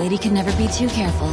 lady can never be too careful.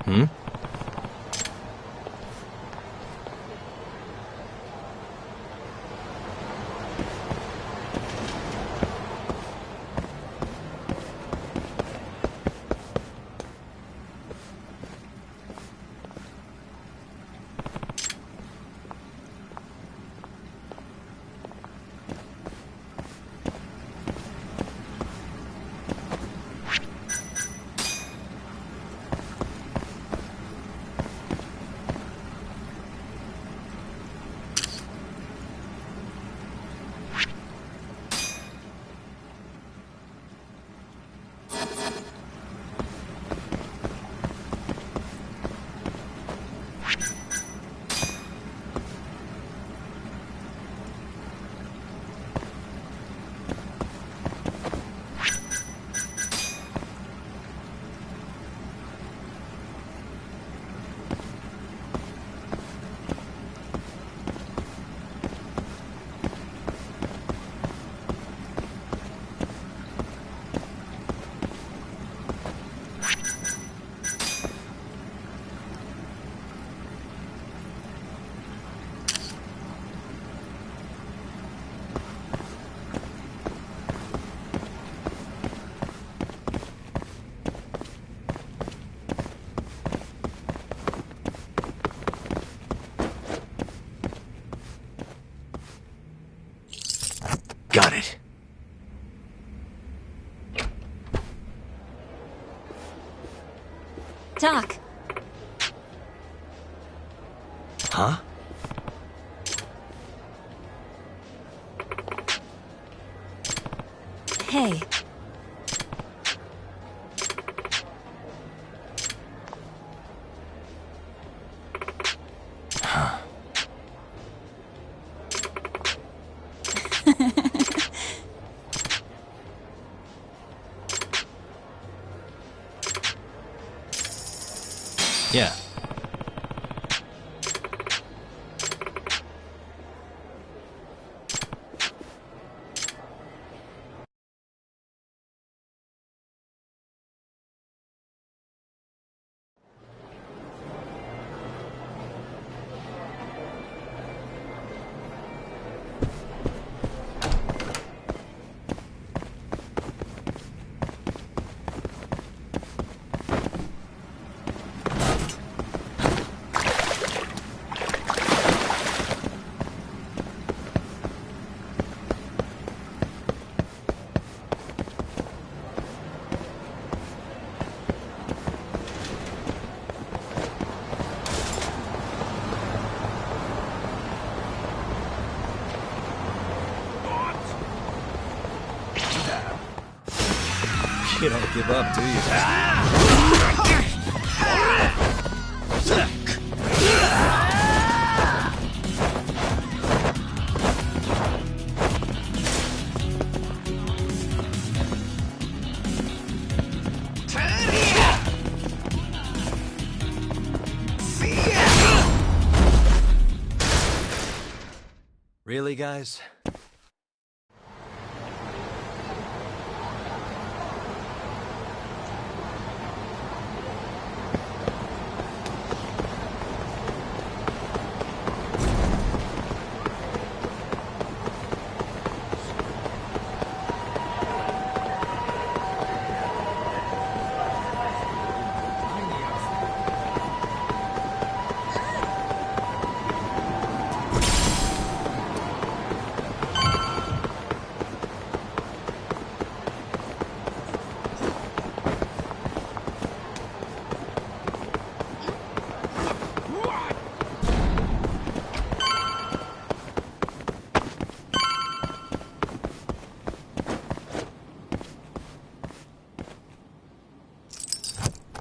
Hmm? Got it. Doc. Huh? Hey. Huh. Yeah. You don't give up, do you? Really, guys?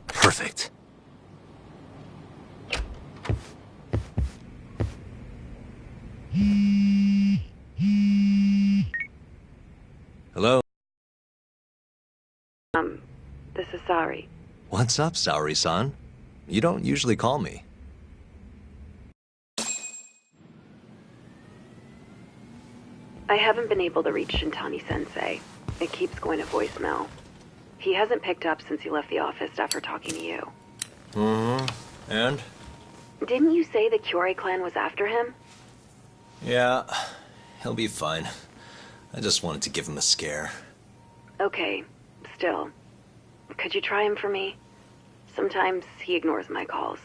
Perfect. Hello? This is Sari. What's up, Saori-san? You don't usually call me. I haven't been able to reach Shintani-sensei. It keeps going to voicemail. He hasn't picked up since he left the office after talking to you. And? Didn't you say the Kyorei clan was after him? Yeah, he'll be fine. I just wanted to give him a scare. Okay, still. Could you try him for me? Sometimes he ignores my calls.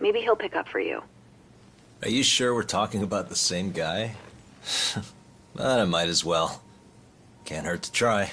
Maybe he'll pick up for you. Are you sure we're talking about the same guy? But I might as well. Can't hurt to try.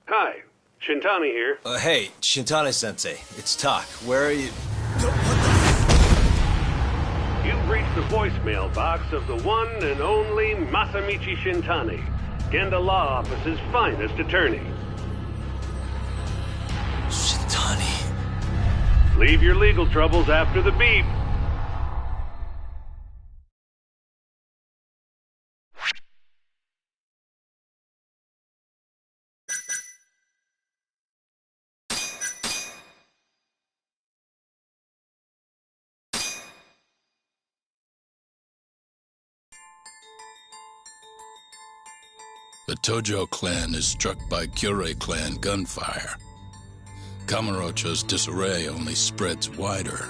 Hi, Shintani here. Hey, Shintani-sensei, it's Tak. Where are you? You've reached the voicemail box of the one and only Masamichi Shintani, Genda Law Office's finest attorney. Shintani. Leave your legal troubles after the beep. The Tojo clan is struck by Kyorei clan gunfire. Kamurocho's disarray only spreads wider.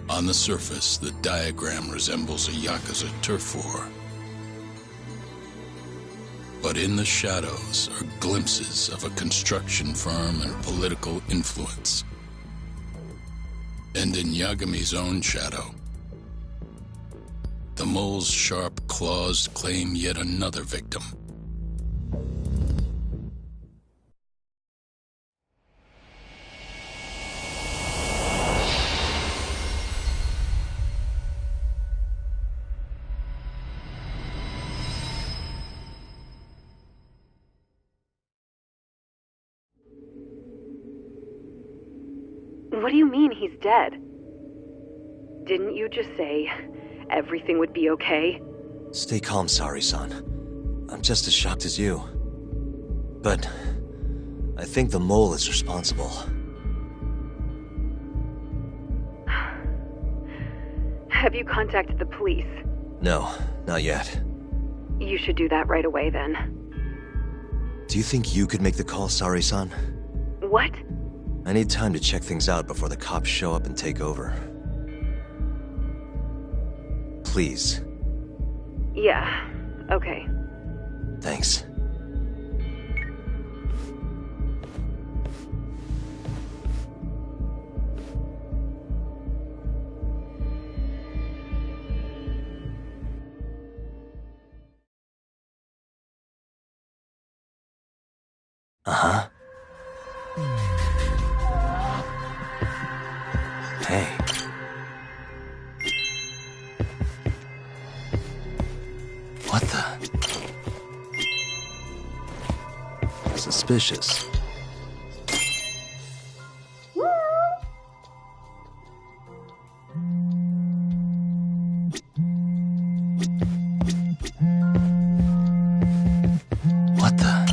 On the surface, the diagram resembles a Yakuza turf war. But in the shadows are glimpses of a construction firm and political influence. And in Yagami's own shadow, the mole's sharp claws claim yet another victim. What do you mean he's dead? Didn't you just say everything would be okay? Stay calm, Saori-san. I'm just as shocked as you. But I think the mole is responsible. Have you contacted the police? No, not yet. You should do that right away then. Do you think you could make the call, Saori-san? What? I need time to check things out before the cops show up and take over. Please. Yeah, okay. Thanks. Uh-huh. Hey. What the? Suspicious. What the?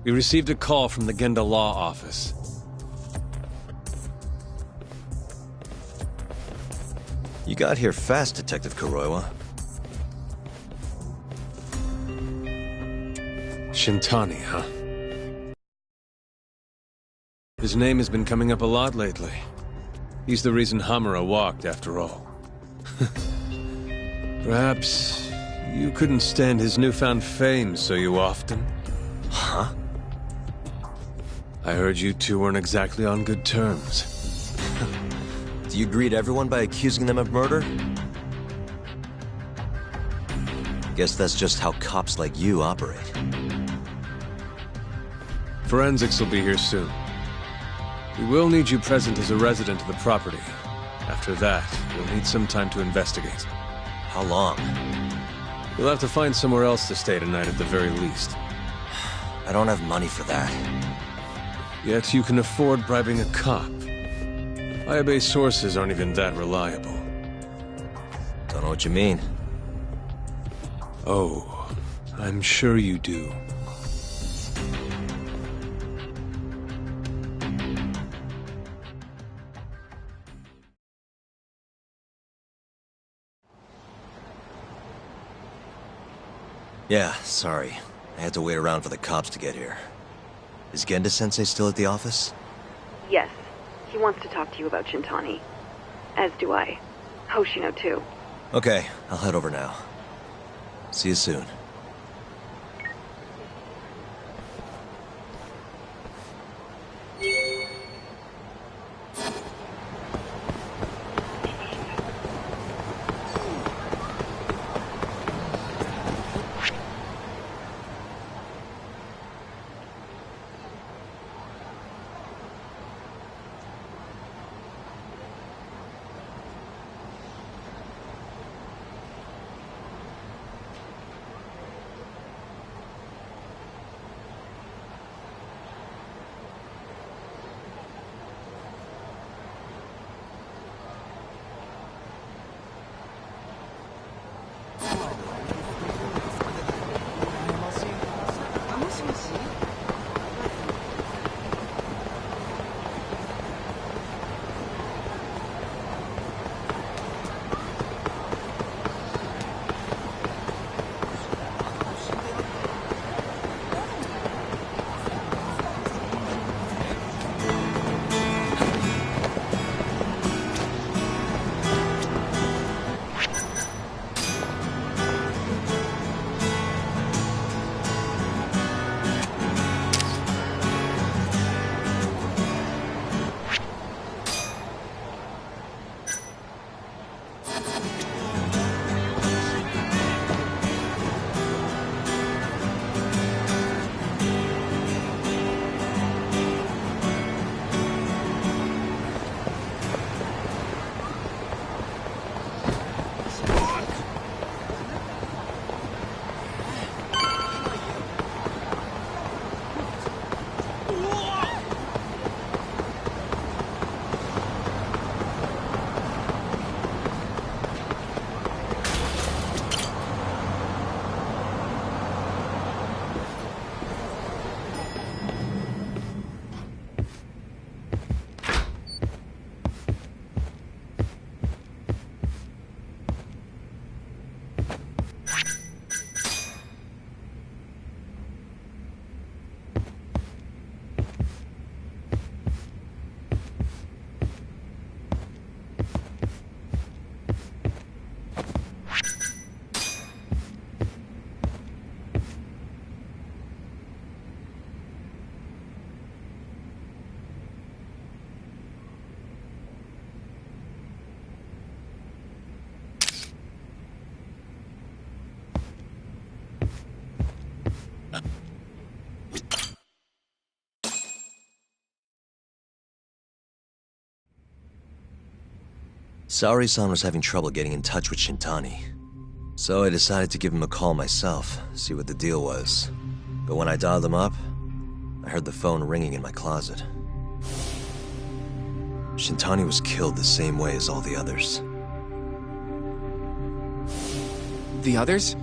We received a call from the Genda Law Office. You got here fast, Detective Kuroiwa. Shintani, huh? His name has been coming up a lot lately. He's the reason Hamura walked, after all. Perhaps you couldn't stand his newfound fame so you often? Huh? I heard you two weren't exactly on good terms. Do you greet everyone by accusing them of murder? Guess that's just how cops like you operate. Forensics will be here soon. We will need you present as a resident of the property. After that, we'll need some time to investigate. How long? You'll have to find somewhere else to stay tonight at the very least. I don't have money for that. Yet you can afford bribing a cop. Ayabe's sources aren't even that reliable. Don't know what you mean. Oh, I'm sure you do. Yeah, sorry. I had to wait around for the cops to get here. Is Genda-sensei still at the office? Yes. He wants to talk to you about Shintani. As do I. Hoshino, too. Okay, I'll head over now. See you soon. Saori-san was having trouble getting in touch with Shintani. So I decided to give him a call myself, see what the deal was. But when I dialed him up, I heard the phone ringing in my closet. Shintani was killed the same way as all the others. The others?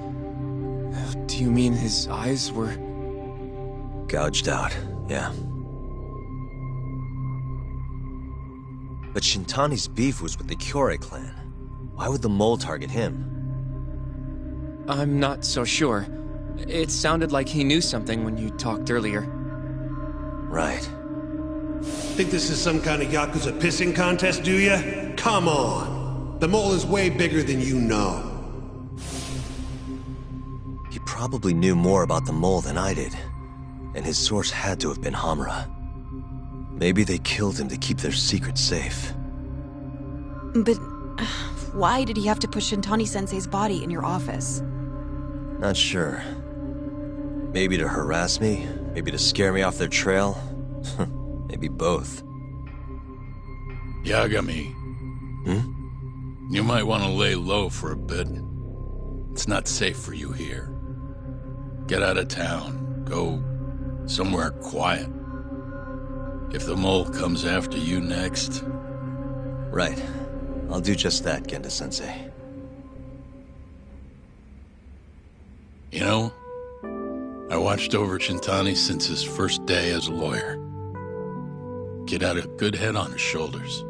Do you mean his eyes were... Gouged out, yeah. But Shintani's beef was with the Kyorei clan. Why would the mole target him? I'm not so sure. It sounded like he knew something when you talked earlier. Right. Think this is some kind of Yakuza pissing contest, do ya? Come on! The mole is way bigger than you know. He probably knew more about the mole than I did. And his source had to have been Hamura. Maybe they killed him to keep their secret safe. But why did he have to put Shintani-sensei's body in your office? Not sure. Maybe to harass me, maybe to scare me off their trail. Maybe both. Yagami. You might want to lay low for a bit. It's not safe for you here. Get out of town. Go somewhere quiet. If the mole comes after you next... Right. I'll do just that, Genda-sensei. You know, I watched over Shintani since his first day as a lawyer. Kid had a good head on his shoulders,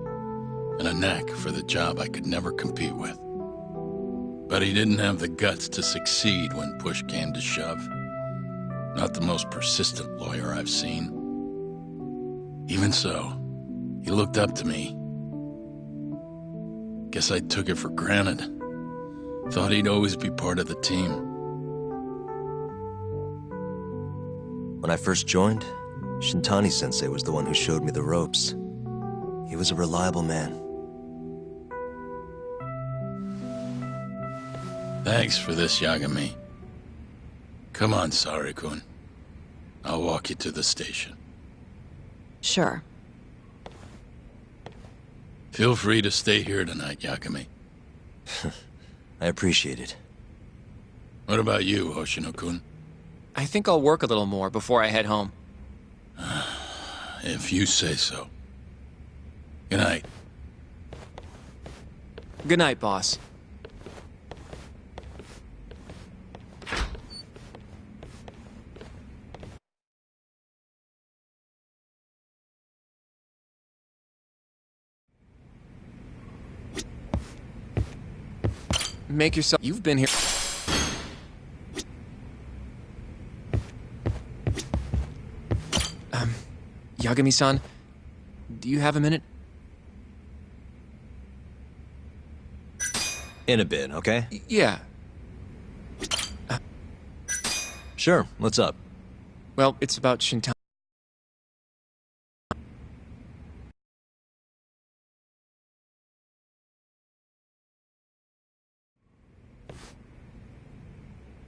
and a knack for the job I could never compete with. But he didn't have the guts to succeed when push came to shove. Not the most persistent lawyer I've seen. Even so, he looked up to me. Guess I took it for granted. Thought he'd always be part of the team. When I first joined, Shintani-sensei was the one who showed me the ropes. He was a reliable man. Thanks for this, Yagami. Come on, Saori-kun. I'll walk you to the station. Sure. Feel free to stay here tonight, Yagami. I appreciate it. What about you, Hoshino-kun? I think I'll work a little more before I head home. If you say so. Good night. Good night, boss. Make yourself... You've been here... Yagami-san, do you have a minute? In a bit, okay? Yeah. Sure, what's up? Well, it's about Shintani.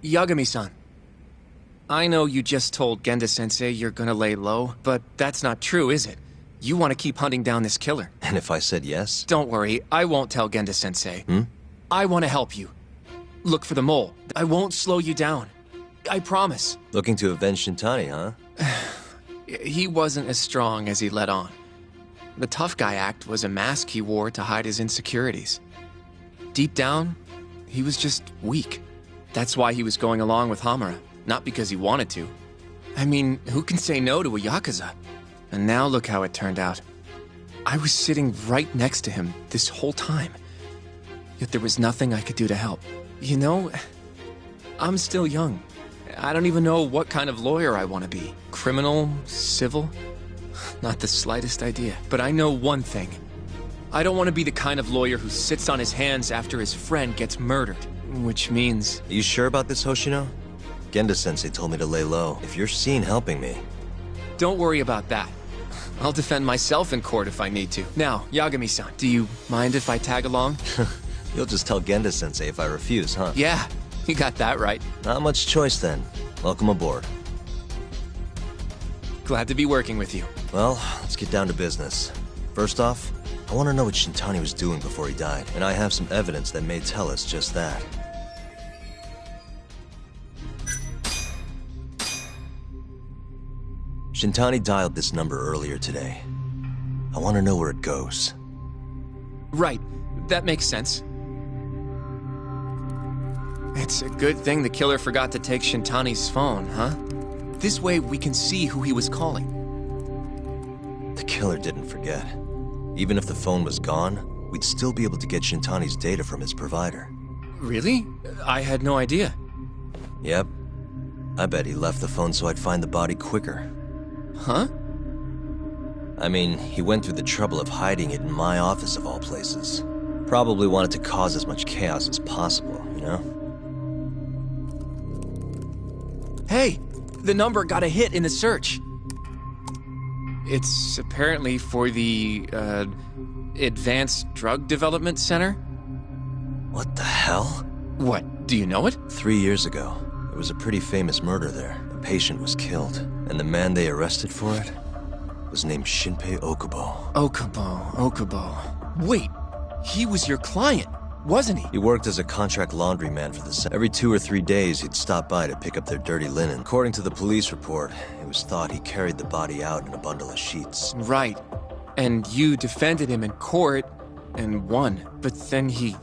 Yagami-san. I know you just told Genda-sensei you're gonna lay low, but that's not true, is it? You want to keep hunting down this killer. And if I said yes? Don't worry, I won't tell Genda-sensei. I want to help you. Look for the mole. I won't slow you down. I promise. Looking to avenge Shintani, huh? He wasn't as strong as he let on. The tough guy act was a mask he wore to hide his insecurities. Deep down, he was just weak. That's why he was going along with Hamura. Not because he wanted to. I mean, who can say no to a Yakuza? And now look how it turned out. I was sitting right next to him this whole time. Yet there was nothing I could do to help. You know, I'm still young. I don't even know what kind of lawyer I want to be. Criminal? Civil? Not the slightest idea. But I know one thing. I don't want to be the kind of lawyer who sits on his hands after his friend gets murdered. Which means... Are you sure about this, Hoshino? Genda-sensei told me to lay low. If you're seen helping me... Don't worry about that. I'll defend myself in court if I need to. Now, Yagami-san, do you mind if I tag along? You'll just tell Genda-sensei if I refuse, huh? Yeah, you got that right. Not much choice then. Welcome aboard. Glad to be working with you. Well, let's get down to business. First off, I want to know what Shintani was doing before he died, and I have some evidence that may tell us just that. Shintani dialed this number earlier today. I want to know where it goes. Right. That makes sense. It's a good thing the killer forgot to take Shintani's phone, huh? This way we can see who he was calling. The killer didn't forget. Even if the phone was gone, we'd still be able to get Shintani's data from his provider. Really? I had no idea. Yep. I bet he left the phone so I'd find the body quicker. Huh? I mean, he went through the trouble of hiding it in my office of all places. Probably wanted to cause as much chaos as possible, you know? Hey! The number got a hit in the search. It's apparently for the, Advanced Drug Development Center? What the hell? What, do you know it? 3 years ago, there was a pretty famous murder there. A patient was killed, and the man they arrested for it was named Shinpei Okubo. Okubo. Wait, he was your client, wasn't he? He worked as a contract laundryman for the center. Every 2 or 3 days, he'd stop by to pick up their dirty linen. According to the police report, it was thought he carried the body out in a bundle of sheets. Right. And you defended him in court and won. But then he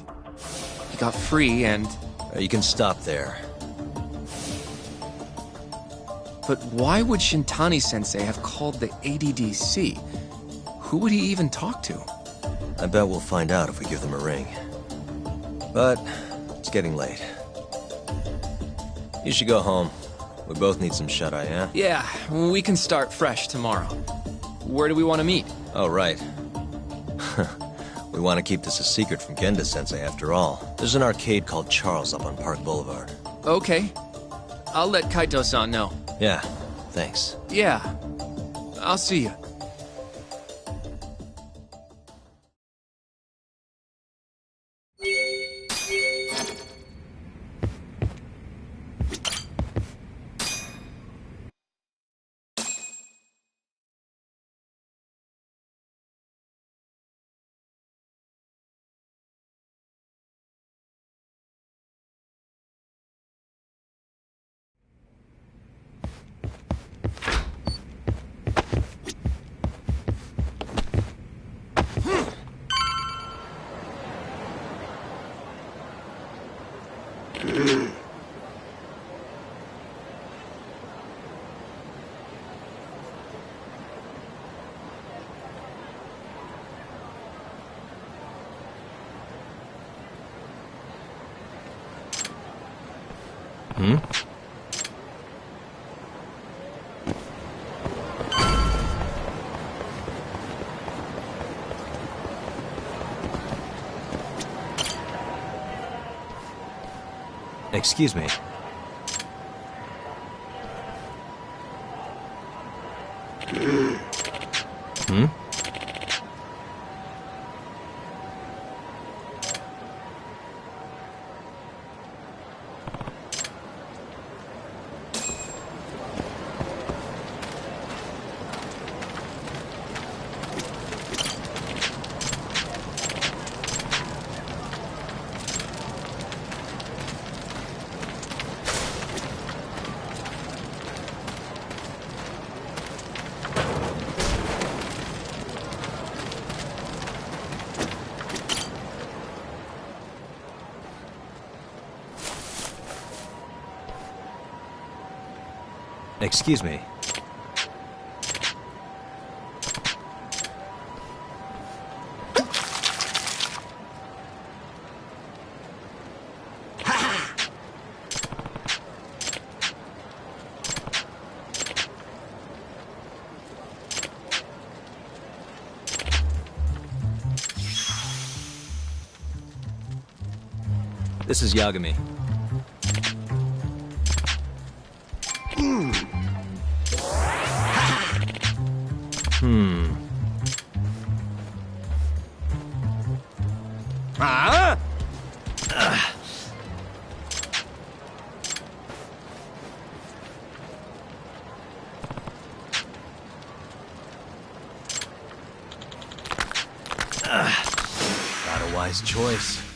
got free and... You can stop there. But why would Shintani-sensei have called the ADDC? Who would he even talk to? I bet we'll find out if we give them a ring. But it's getting late. You should go home. We both need some shut-eye, yeah? Yeah, we can start fresh tomorrow. Where do we want to meet? Oh, right. We want to keep this a secret from Genda-sensei after all. There's an arcade called Charles up on Park Boulevard. Okay. I'll let Kaito-san know. Yeah, thanks. Yeah. I'll see you. Excuse me. Excuse me. This is Yagami. Wise choice.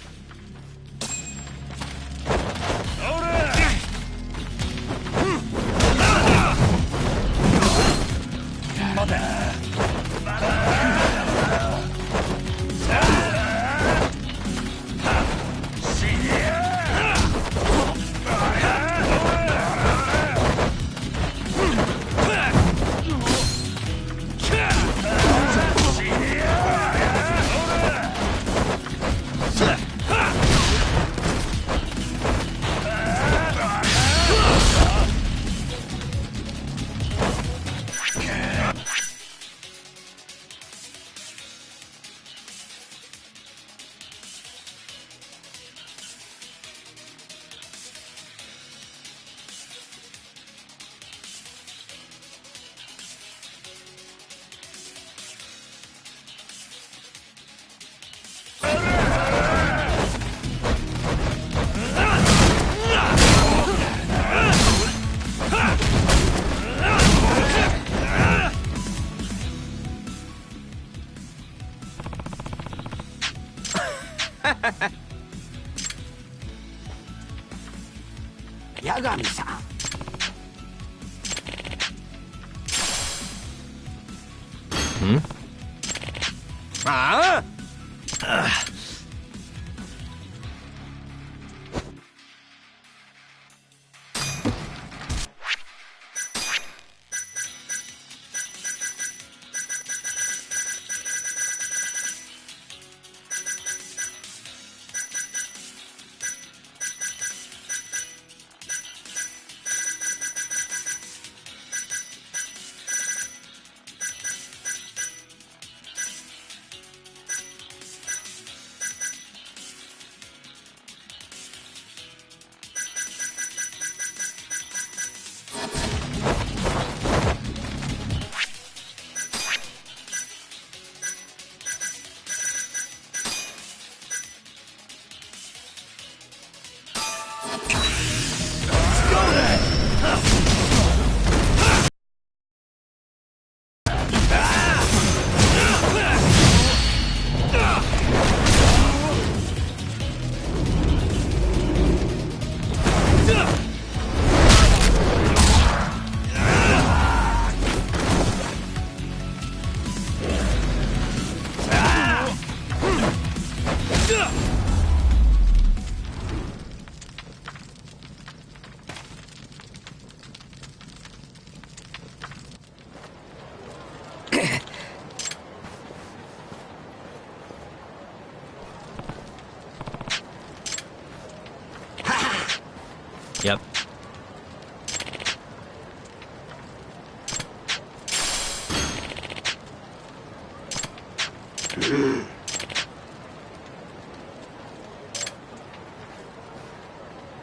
Yep.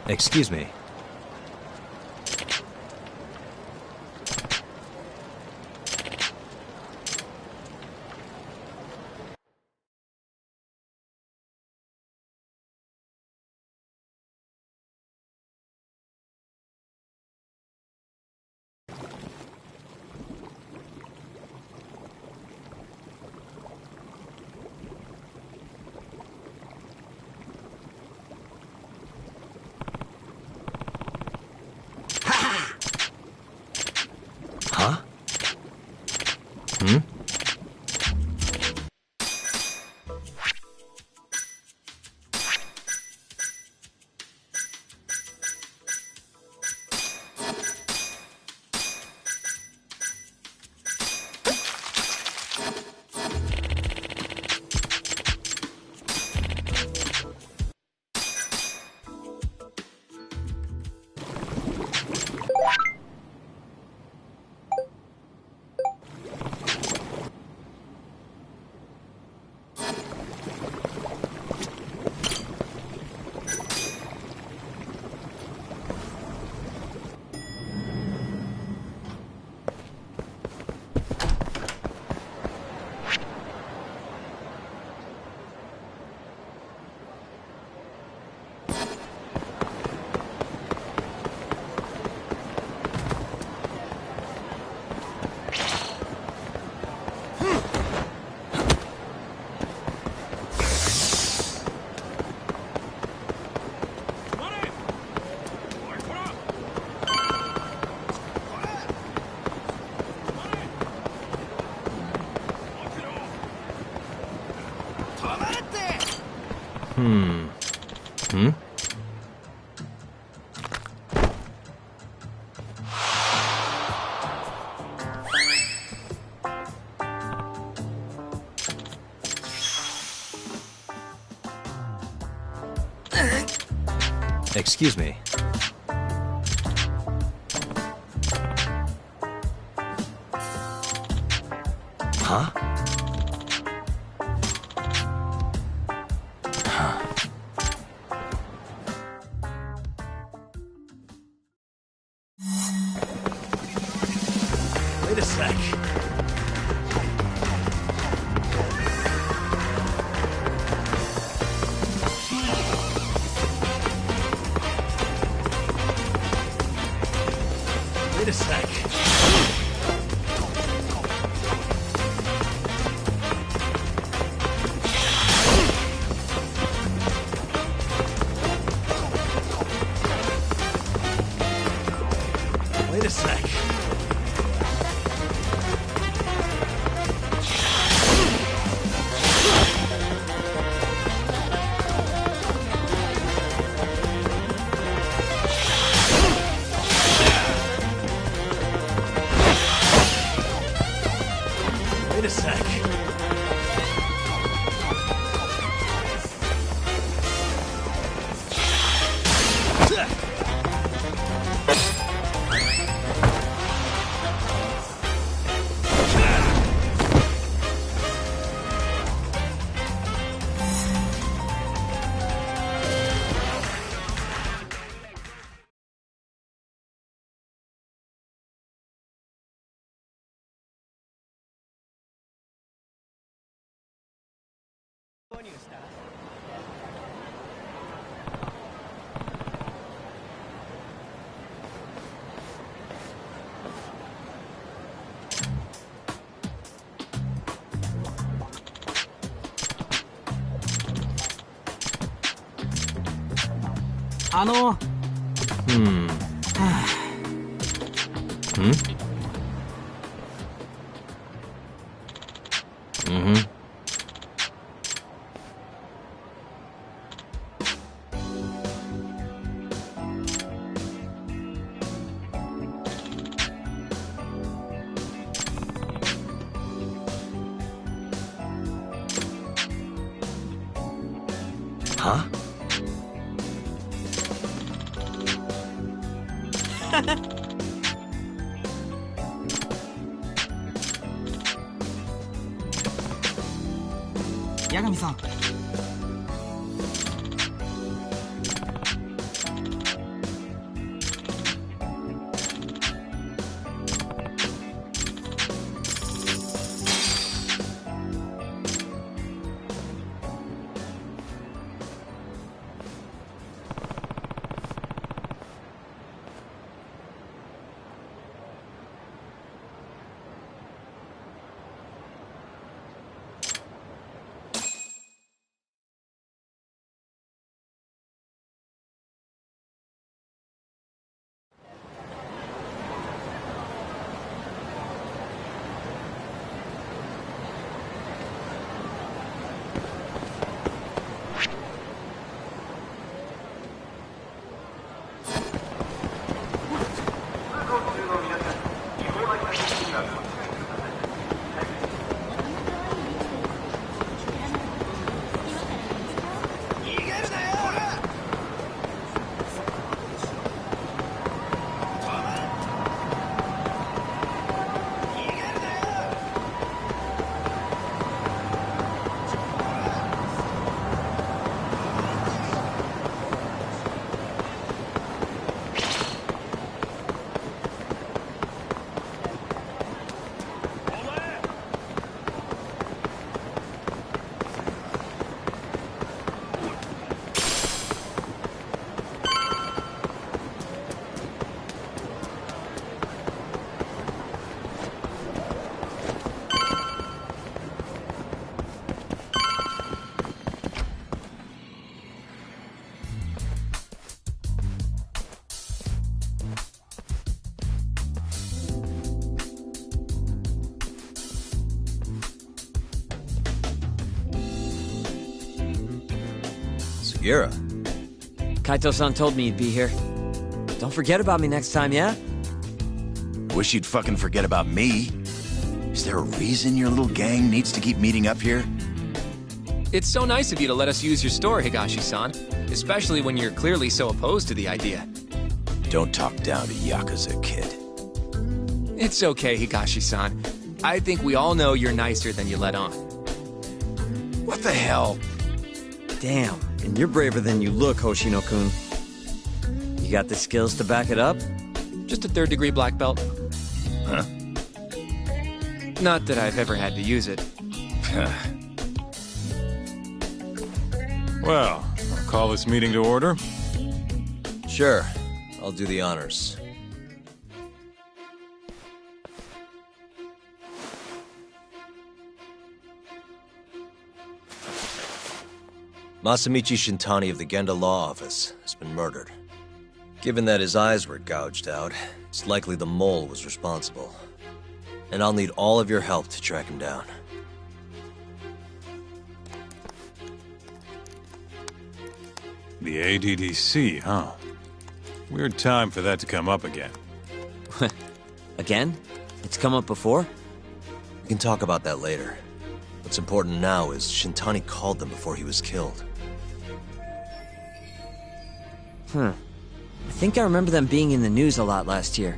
Excuse me. Excuse me. Huh? Wait a sec. Wait a sec. Wait a sec. Wait a sec. Huh? Gira. Kaito-san told me you'd be here. Don't forget about me next time, yeah? Wish you'd fucking forget about me. Is there a reason your little gang needs to keep meeting up here? It's so nice of you to let us use your store, Higashi-san. Especially when you're clearly so opposed to the idea. Don't talk down to Yakuza, kid. It's okay, Higashi-san. I think we all know you're nicer than you let on. What the hell? Damn, and you're braver than you look, Hoshino-kun. You got the skills to back it up? Just a third-degree black belt. Huh? Not that I've ever had to use it. Well, I'll call this meeting to order. Sure, I'll do the honors. Masamichi Shintani of the Genda Law Office has been murdered. Given that his eyes were gouged out, it's likely the mole was responsible. And I'll need all of your help to track him down. The ADDC, huh? Weird time for that to come up again. Again? It's come up before? We can talk about that later. What's important now is Shintani called them before he was killed. I think I remember them being in the news a lot last year.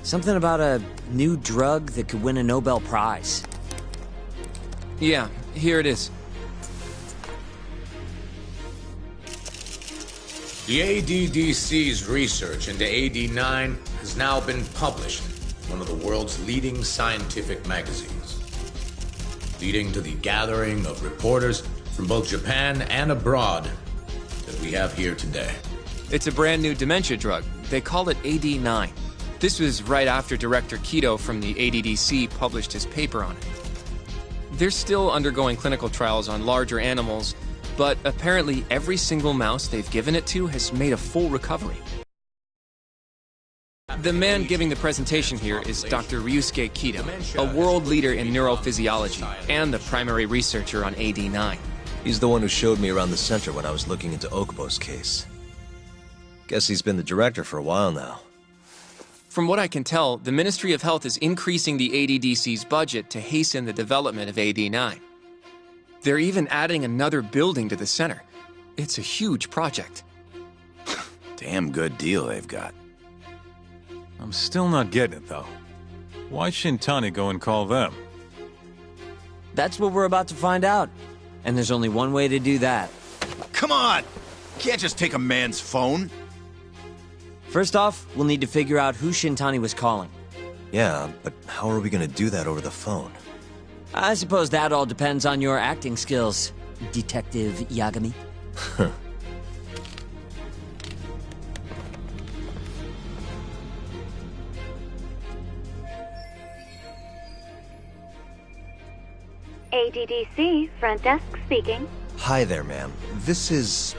Something about a new drug that could win a Nobel Prize. Yeah, here it is. The ADDC's research into AD9 has now been published in one of the world's leading scientific magazines, leading to the gathering of reporters from both Japan and abroad that we have here today. It's a brand new dementia drug. They call it AD9. This was right after Director Kido from the ADDC published his paper on it. They're still undergoing clinical trials on larger animals, but apparently every single mouse they've given it to has made a full recovery. The man giving the presentation here is Dr. Ryusuke Kido, a world leader in neurophysiology and the primary researcher on AD9. He's the one who showed me around the center when I was looking into Okubo's case. Guess he's been the director for a while now. From what I can tell, the Ministry of Health is increasing the ADDC's budget to hasten the development of AD9. They're even adding another building to the center. It's a huge project. Damn good deal they've got. I'm still not getting it, though. Why Shintani go and call them? That's what we're about to find out. And there's only one way to do that. Come on! Can't just take a man's phone. First off, we'll need to figure out who Shintani was calling. Yeah, but how are we gonna do that over the phone? I suppose that all depends on your acting skills, Detective Yagami. ADDC, front desk speaking. Hi there, ma'am. This is...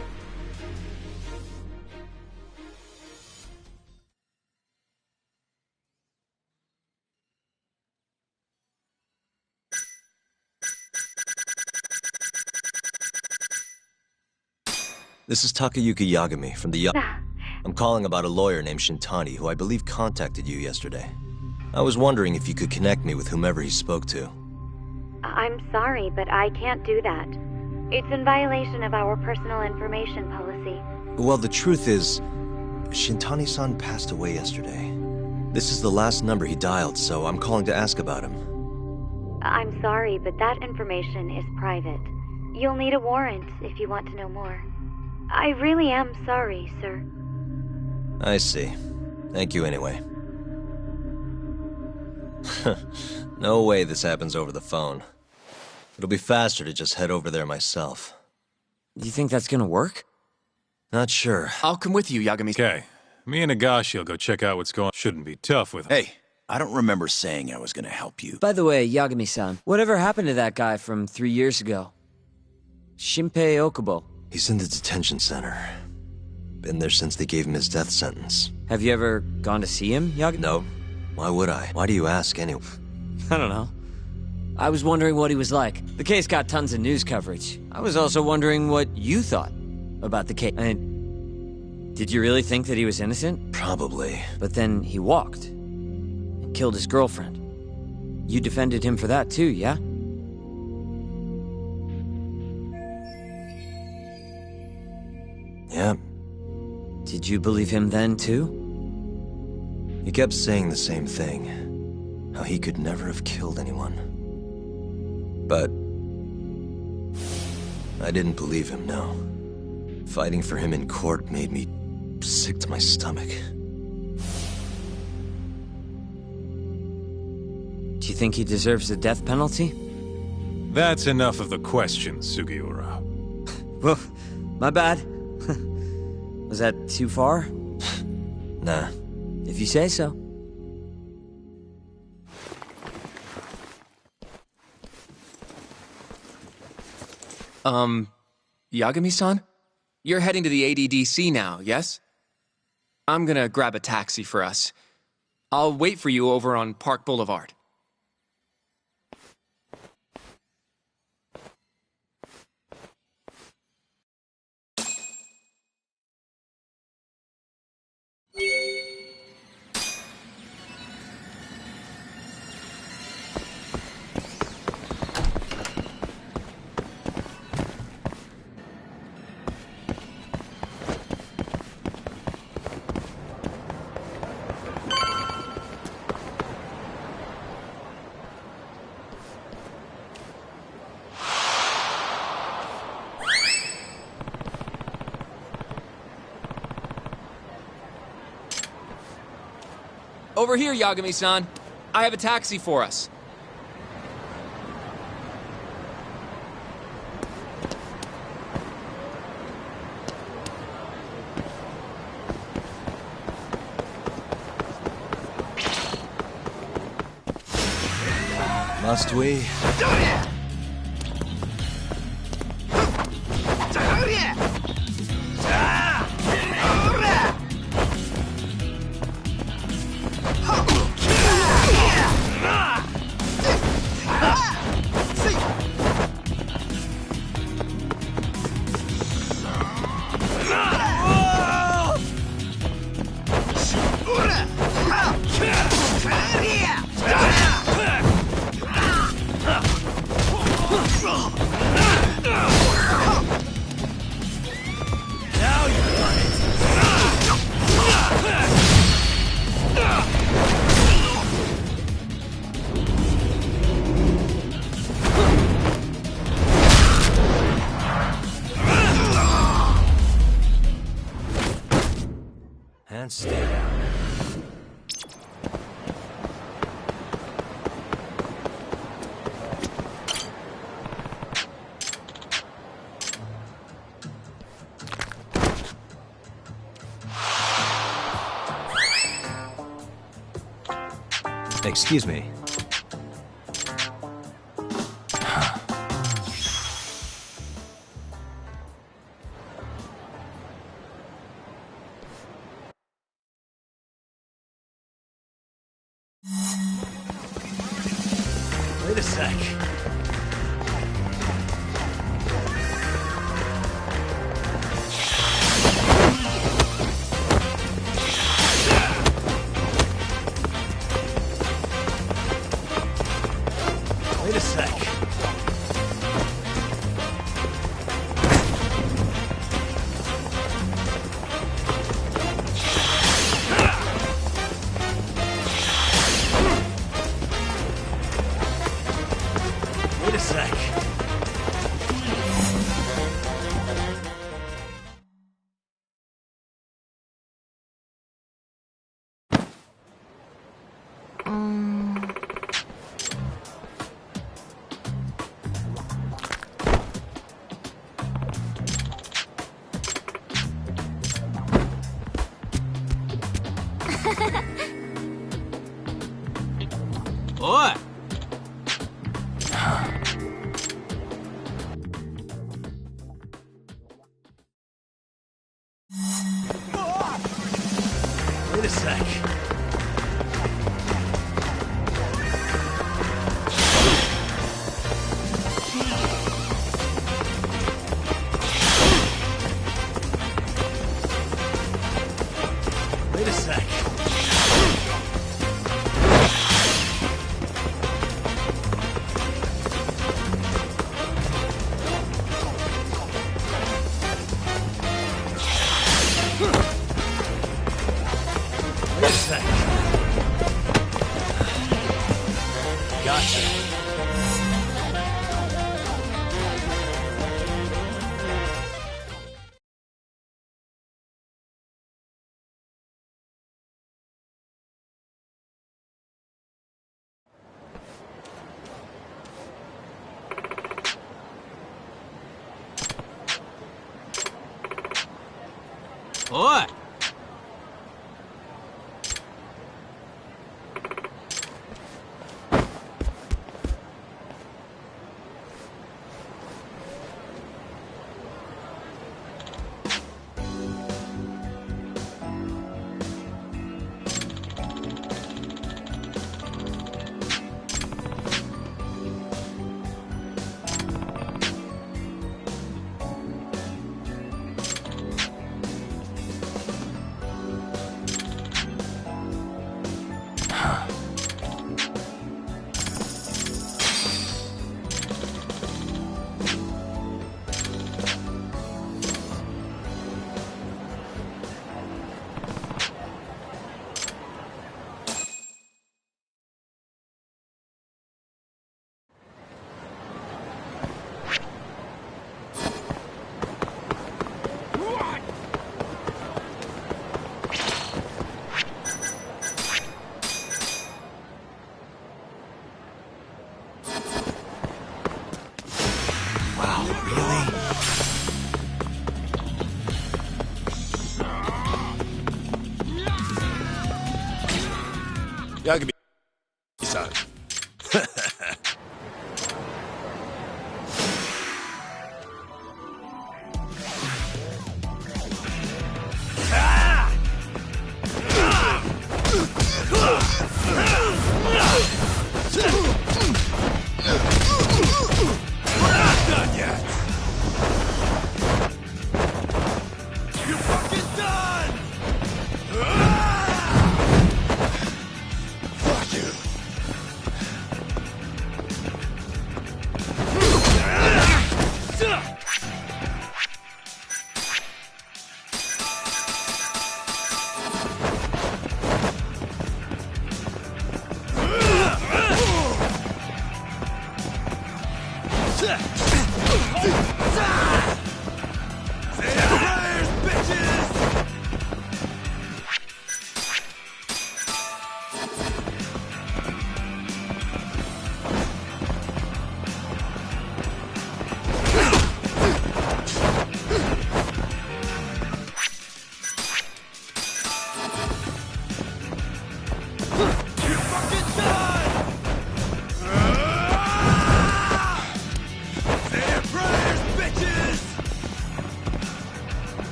This is Takayuki Yagami from the I'm calling about a lawyer named Shintani who I believe contacted you yesterday. I was wondering if you could connect me with whomever he spoke to. I'm sorry, but I can't do that. It's in violation of our personal information policy. Well, the truth is, Shintani-san passed away yesterday. This is the last number he dialed, so I'm calling to ask about him. I'm sorry, but that information is private. You'll need a warrant if you want to know more. I really am sorry, sir. I see. Thank you anyway. No way this happens over the phone. It'll be faster to just head over there myself. You think that's gonna work? Not sure. I'll come with you, Yagami. Okay. Me and Nagashi will go check out what's going on. Shouldn't be tough with him. Hey, I don't remember saying I was gonna help you. By the way, Yagami-san, whatever happened to that guy from 3 years ago? Shinpei Okubo. He's in the detention center. Been there since they gave him his death sentence. Have you ever gone to see him, Yagami? No. Why would I? Why do you ask anyway? I don't know. I was wondering what he was like. The case got tons of news coverage. I was also wondering what you thought about the case. Did you really think that he was innocent? Probably. But then he walked and killed his girlfriend. You defended him for that too, yeah? Yeah. Did you believe him then too? He kept saying the same thing. How he could never have killed anyone. But I didn't believe him, no. Fighting for him in court made me sick to my stomach. Do you think he deserves the death penalty? That's enough of the questions, Sugiura. Well, my bad. Was that too far? Nah. If you say so. Yagami-san? You're heading to the ADDC now, yes? I'm gonna grab a taxi for us. I'll wait for you over on Park Boulevard. Over here, Yagami-san. I have a taxi for us. Must we? And stay down. Excuse me. Wait a sec. Wait a sec. Wait a sec. Oi! Wait a sec. おい。ヤグビさん。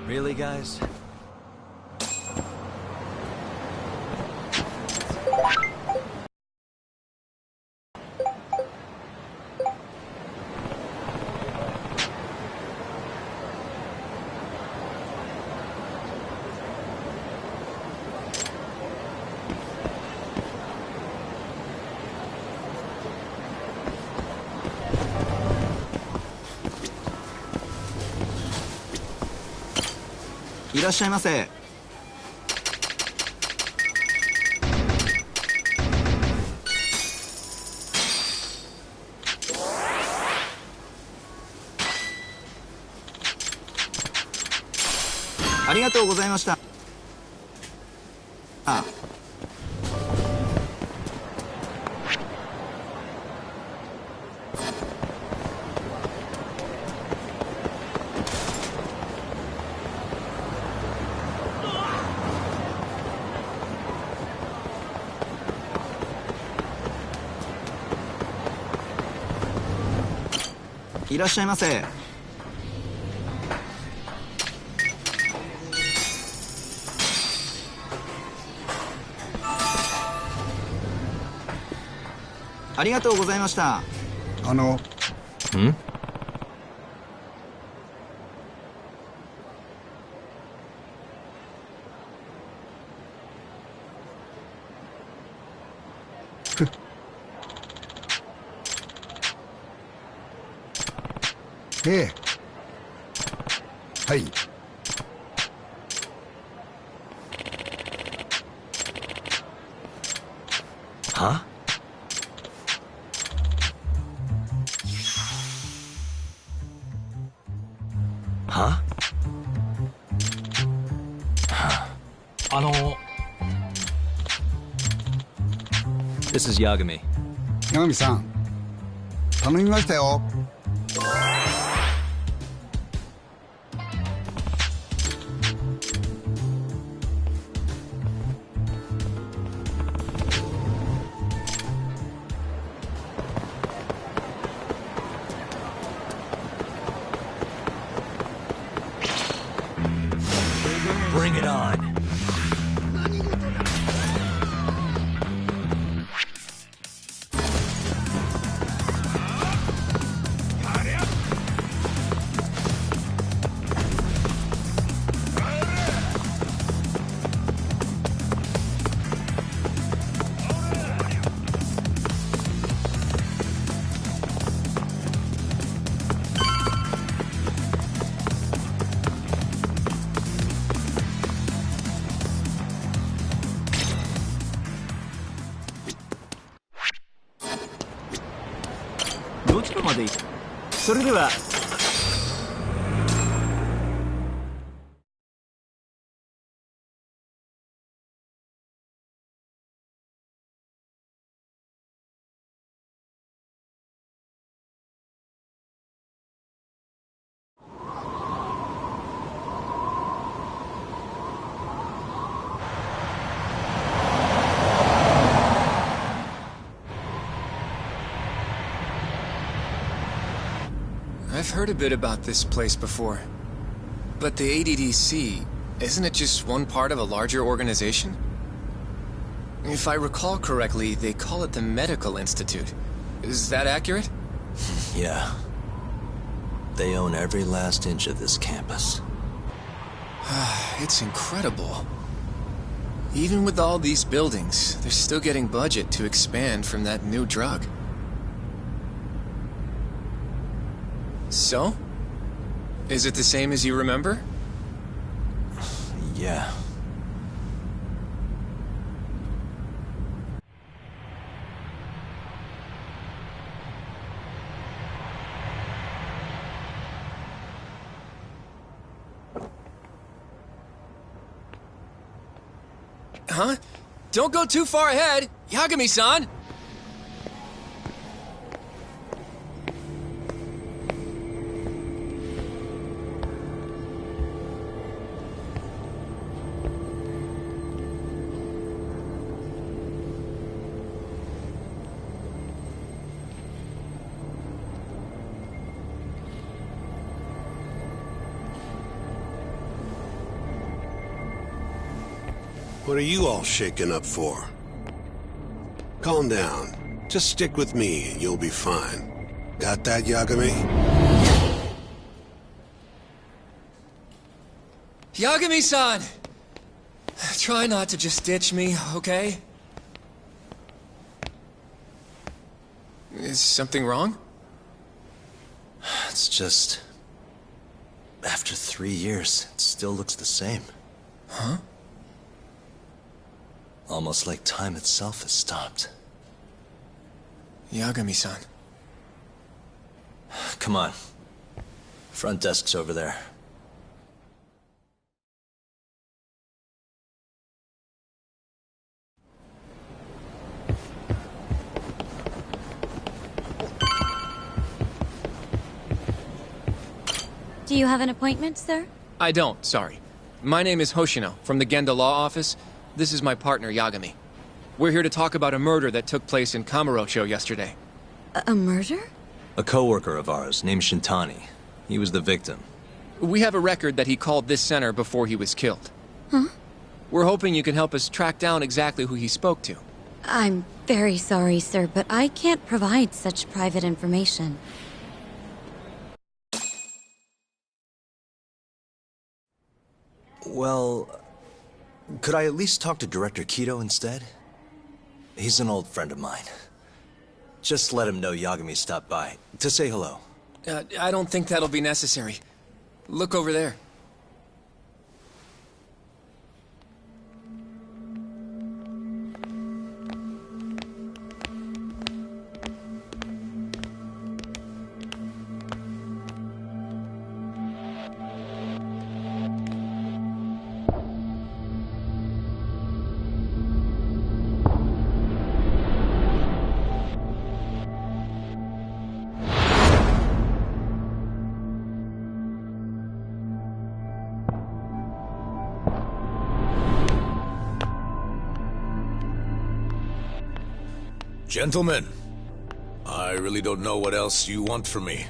Really, guys?「いらっしゃいませ」ありがとうございました。いらっしゃいませ。ありがとうございました。ん？ええ。はい。Huh? Huh? This is Yagami. 八神さん、頼みましたよ。Bring it on. I've heard a bit about this place before. But the ADDC, isn't it just one part of a larger organization? If I recall correctly, they call it the Medical Institute. Is that accurate? Yeah. They own every last inch of this campus. It's incredible. Even with all these buildings, they're still getting budget to expand from that new drug. So? Is it the same as you remember? Yeah. Huh? Don't go too far ahead! Yagami-san! What are you all shaken up for? Calm down. Just stick with me and you'll be fine. Got that, Yagami? Yagami-san! Try not to just ditch me, okay? Is something wrong? It's just... After 3 years, it still looks the same. Huh? Almost like time itself has stopped. Yagami-san. Come on. Front desk's over there. Do you have an appointment, sir? I don't, sorry. My name is Hoshino, from the Genda Law Office. This is my partner, Yagami. We're here to talk about a murder that took place in Kamurocho yesterday. A murder? A coworker of ours, named Shintani. He was the victim. We have a record that he called this center before he was killed. Huh? We're hoping you can help us track down exactly who he spoke to. I'm very sorry, sir, but I can't provide such private information. Well... Could I at least talk to Director Kido instead? He's an old friend of mine. Just let him know Yagami stopped by, to say hello. I don't think that'll be necessary. Look over there. Gentlemen, I really don't know what else you want from me.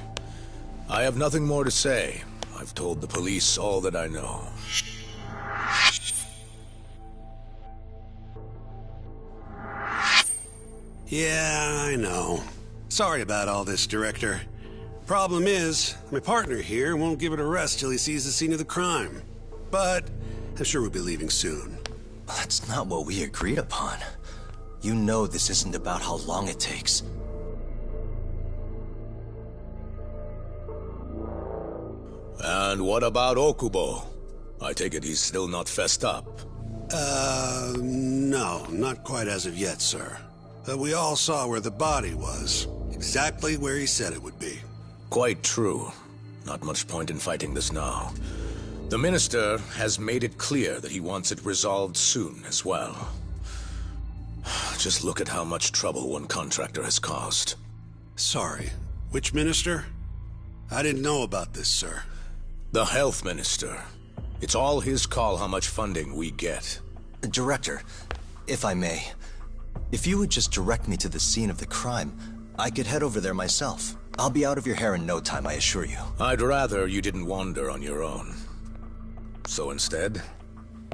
I have nothing more to say. I've told the police all that I know. Yeah, I know. Sorry about all this, Director. Problem is, my partner here won't give it a rest till he sees the scene of the crime. But I'm sure we'll be leaving soon. That's not what we agreed upon. You know this isn't about how long it takes. And what about Okubo? I take it he's still not fessed up. No, not quite as of yet, sir. But we all saw where the body was. Exactly where he said it would be. Quite true. Not much point in fighting this now. The Minister has made it clear that he wants it resolved soon as well. Just look at how much trouble one contractor has caused. Sorry, which minister? I didn't know about this, sir. The Health Minister. It's all his call how much funding we get. Director, if I may, if you would just direct me to the scene of the crime, I could head over there myself. I'll be out of your hair in no time, I assure you. I'd rather you didn't wander on your own. So instead,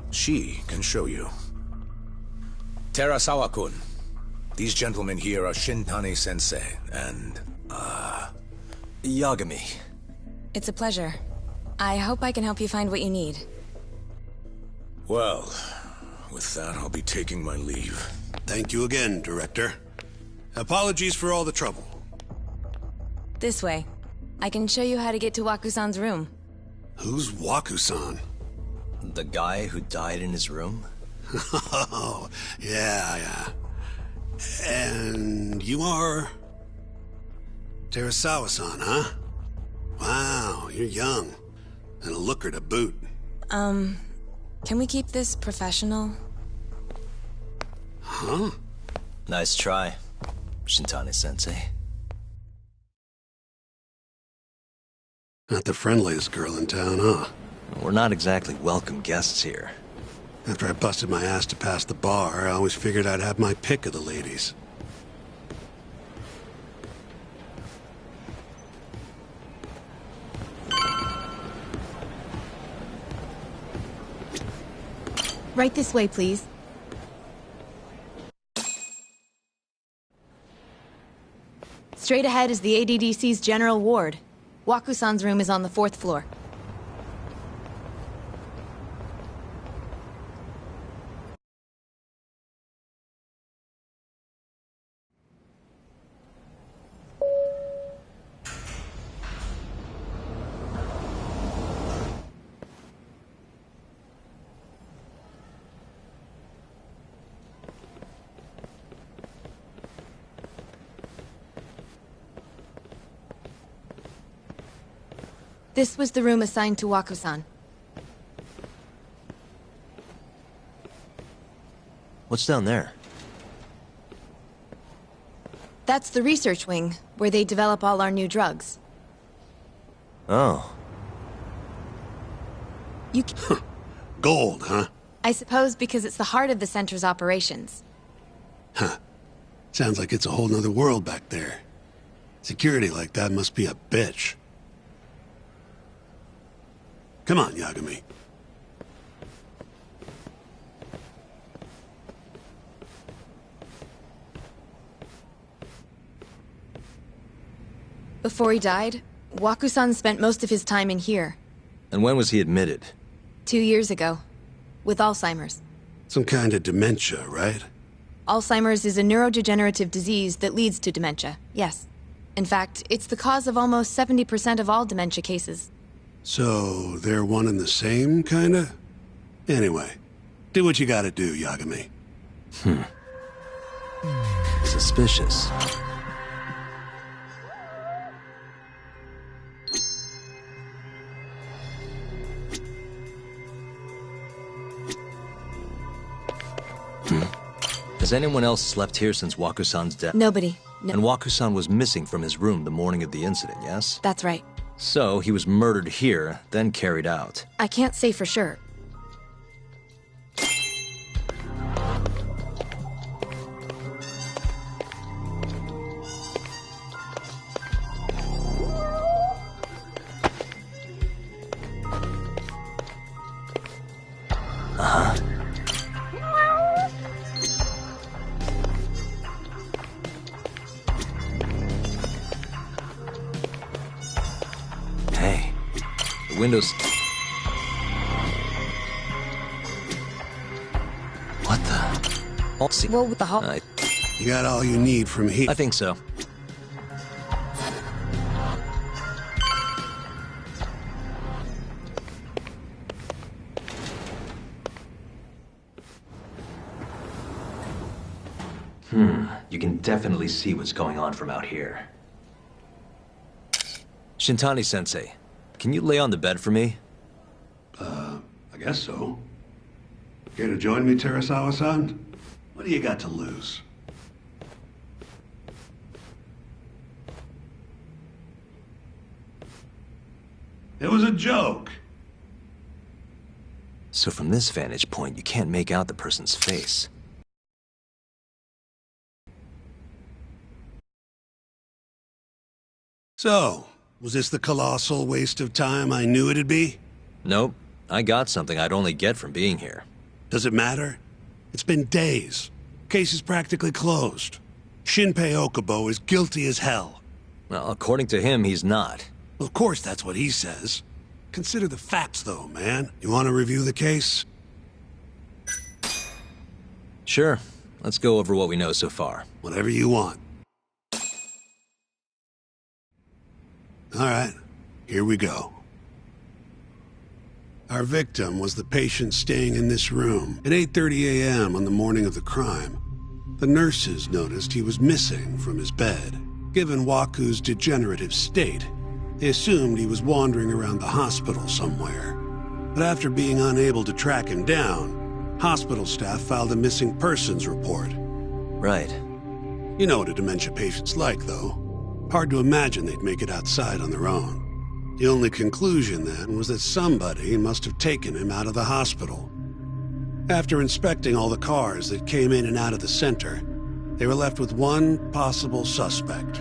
she can show you. Terasawa-kun, these gentlemen here are Shintani-sensei and, Yagami. It's a pleasure. I hope I can help you find what you need. Well, with that, I'll be taking my leave. Thank you again, Director. Apologies for all the trouble. This way. I can show you how to get to Waku-san's room. Who's Waku-san? The guy who died in his room? Oh, yeah. And you are... Terasawa-san, huh? Wow, you're young. And a looker to boot. Can we keep this professional? Huh? Nice try, Shintani-sensei. Not the friendliest girl in town, huh? We're not exactly welcome guests here. After I busted my ass to pass the bar, I always figured I'd have my pick of the ladies. Right this way, please. Straight ahead is the ADDC's general ward. Waku-san's room is on the 4th floor. This was the room assigned to Waku-san. What's down there? That's the research wing, where they develop all our new drugs. Oh. Gold, huh? I suppose because it's the heart of the center's operations. Huh. Sounds like it's a whole nother world back there. Security like that must be a bitch. Come on, Yagami. Before he died, Waku-san spent most of his time in here. And when was he admitted? 2 years ago. With Alzheimer's. Some kind of dementia, right? Alzheimer's is a neurodegenerative disease that leads to dementia, yes. In fact, it's the cause of almost 70% of all dementia cases. So, they're one and the same, kinda? Anyway, do what you gotta do, Yagami. Suspicious. Has anyone else slept here since Waku-san's death? Nobody. No. And Waku-san was missing from his room the morning of the incident, yes? That's right. So, he was murdered here, then carried out. I can't say for sure. Hey, the windows... What the... Oh, see... Well, with the hall... You got all you need from here. I think so. You can definitely see what's going on from out here. Shintani-sensei, can you lay on the bed for me? I guess so. Care to join me, Terasawa-san? What do you got to lose? It was a joke. So from this vantage point, you can't make out the person's face. So, was this the colossal waste of time I knew it'd be? Nope. I got something I'd only get from being here. Does it matter? It's been days. Case is practically closed. Shinpei Okubo is guilty as hell. Well, according to him, he's not. Of course that's what he says. Consider the facts, though, man. You want to review the case? Sure. Let's go over what we know so far. Whatever you want. All right, here we go. Our victim was the patient staying in this room at 8:30 a.m. on the morning of the crime. The nurses noticed he was missing from his bed. Given Waku's degenerative state, they assumed he was wandering around the hospital somewhere. But after being unable to track him down, hospital staff filed a missing persons report. Right. You know what a dementia patient's like, though. Hard to imagine they'd make it outside on their own. The only conclusion then was that somebody must have taken him out of the hospital. After inspecting all the cars that came in and out of the center, they were left with one possible suspect.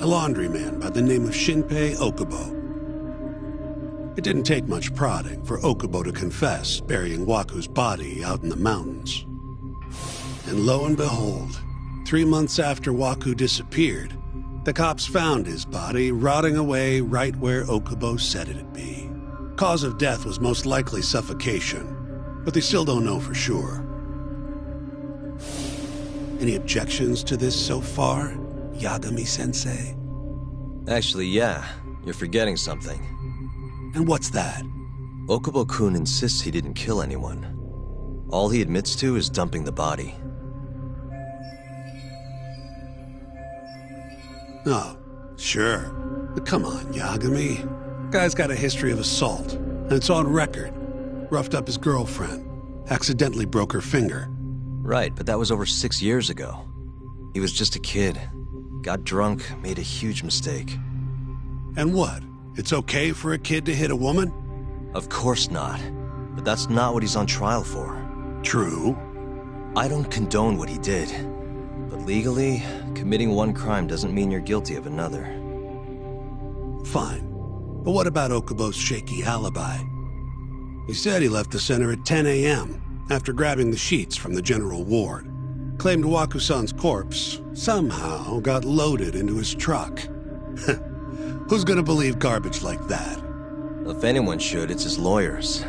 A laundryman by the name of Shinpei Okubo. It didn't take much prodding for Okubo to confess burying Waku's body out in the mountains. And lo and behold, 3 months after Waku disappeared, the cops found his body rotting away right where Okubo said it'd be. Cause of death was most likely suffocation, but they still don't know for sure. Any objections to this so far, Yagami-sensei? Actually, yeah. You're forgetting something. And what's that? Okubo-kun insists he didn't kill anyone. All he admits to is dumping the body. Oh, sure. But come on, Yagami. Guy's got a history of assault, and it's on record. Roughed up his girlfriend. Accidentally broke her finger. Right, but that was over 6 years ago. He was just a kid. Got drunk, made a huge mistake. And what? It's okay for a kid to hit a woman? Of course not. But that's not what he's on trial for. True. I don't condone what he did. But legally, committing one crime doesn't mean you're guilty of another. Fine. But what about Okubo's shaky alibi? He said he left the center at 10 a.m. after grabbing the sheets from the general ward. Claimed Waku-san's corpse somehow got loaded into his truck. Who's gonna believe garbage like that? If anyone should, it's his lawyers.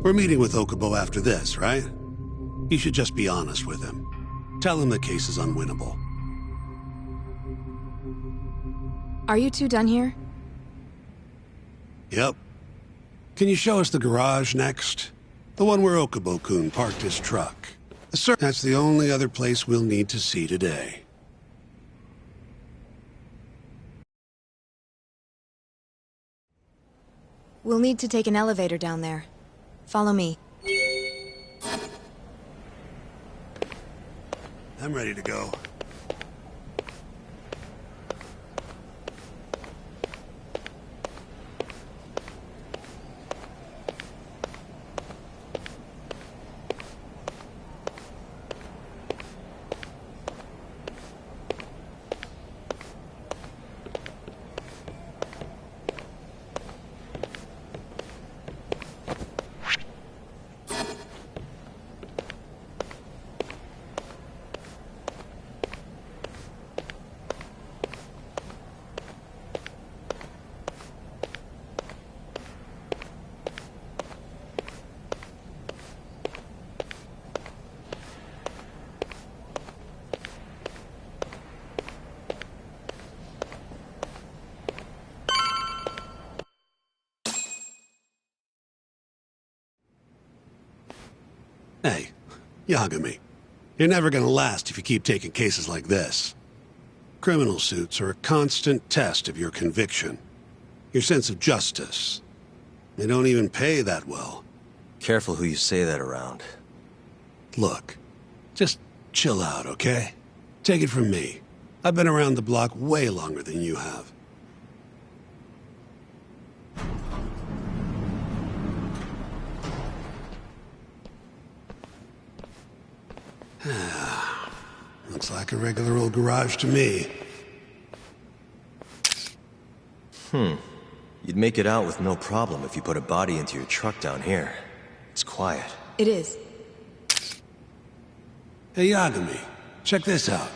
We're meeting with Okubo after this, right? You should just be honest with him. Tell him the case is unwinnable. Are you two done here? Yep. Can you show us the garage next? The one where Okubo-kun parked his truck. Sir, that's the only other place we'll need to see today. We'll need to take an elevator down there. Follow me. I'm ready to go. Hey, Yagami, you're never gonna last if you keep taking cases like this. Criminal suits are a constant test of your conviction, your sense of justice. They don't even pay that well. Careful who you say that around. Look, just chill out, okay? Take it from me. I've been around the block way longer than you have. Looks like a regular old garage to me. You'd make it out with no problem if you put a body into your truck down here. It's quiet. It is. Hey, Yagami, check this out.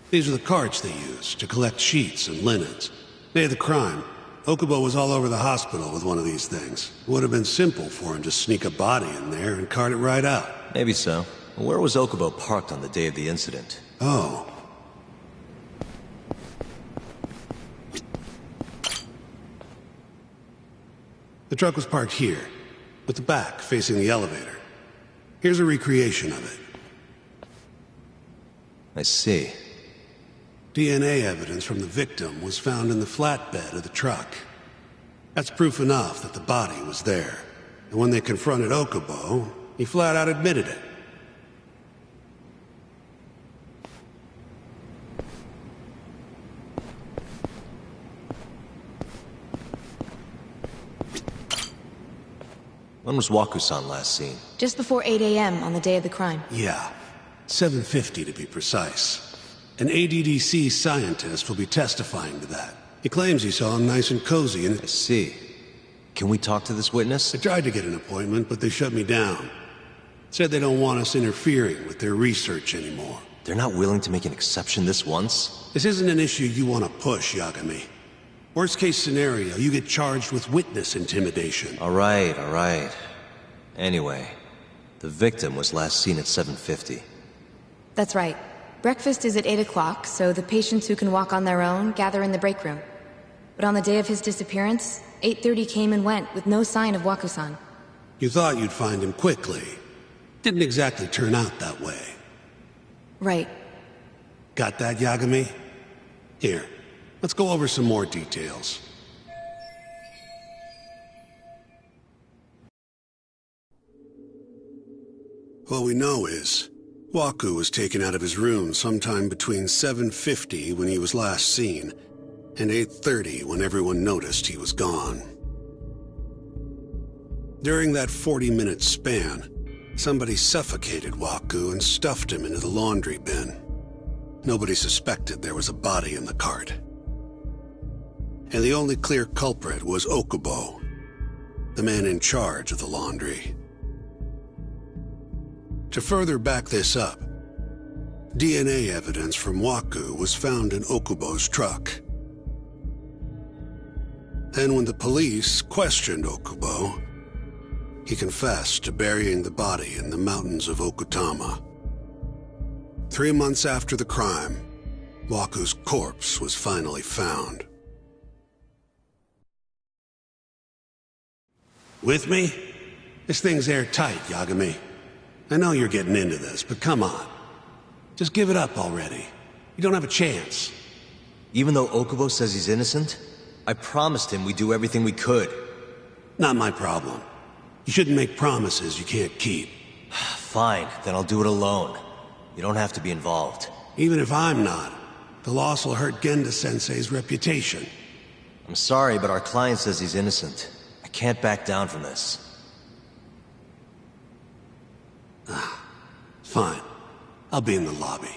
These are the carts they use to collect sheets and linens. Day of the crime, Okubo was all over the hospital with one of these things. It would have been simple for him to sneak a body in there and cart it right out. Maybe so. Where was Okubo parked on the day of the incident? Oh. The truck was parked here, with the back facing the elevator. Here's a recreation of it. I see. DNA evidence from the victim was found in the flatbed of the truck. That's proof enough that the body was there. And when they confronted Okubo, he flat out admitted it. When was Waku-san last seen? Just before 8 a.m. on the day of the crime. Yeah, 7:50 to be precise. An ADDC scientist will be testifying to that. He claims he saw him nice and cozy and... I see. Can we talk to this witness? I tried to get an appointment, but they shut me down. Said they don't want us interfering with their research anymore. They're not willing to make an exception this once? This isn't an issue you want to push, Yagami. Worst case scenario, you get charged with witness intimidation. All right. Anyway, the victim was last seen at 7:50. That's right. Breakfast is at 8 o'clock, so the patients who can walk on their own gather in the break room. But on the day of his disappearance, 8:30 came and went with no sign of Waku-san. You thought you'd find him quickly. Didn't exactly turn out that way. Right. Got that, Yagami? Here, let's go over some more details. What we know is, Waku was taken out of his room sometime between 7:50 when he was last seen, and 8:30 when everyone noticed he was gone. During that 40-minute span, somebody suffocated Waku and stuffed him into the laundry bin. Nobody suspected there was a body in the cart. And the only clear culprit was Okubo, the man in charge of the laundry. To further back this up, DNA evidence from Waku was found in Okubo's truck. Then when the police questioned Okubo, he confessed to burying the body in the mountains of Okutama. 3 months after the crime, Waku's corpse was finally found. With me? This thing's airtight, Yagami. I know you're getting into this, but come on. Just give it up already. You don't have a chance. Even though Okubo says he's innocent, I promised him we'd do everything we could. Not my problem. You shouldn't make promises you can't keep. Fine, then I'll do it alone. You don't have to be involved. Even if I'm not, the loss will hurt Genda-sensei's reputation. I'm sorry, but our client says he's innocent. I can't back down from this. Fine. I'll be in the lobby.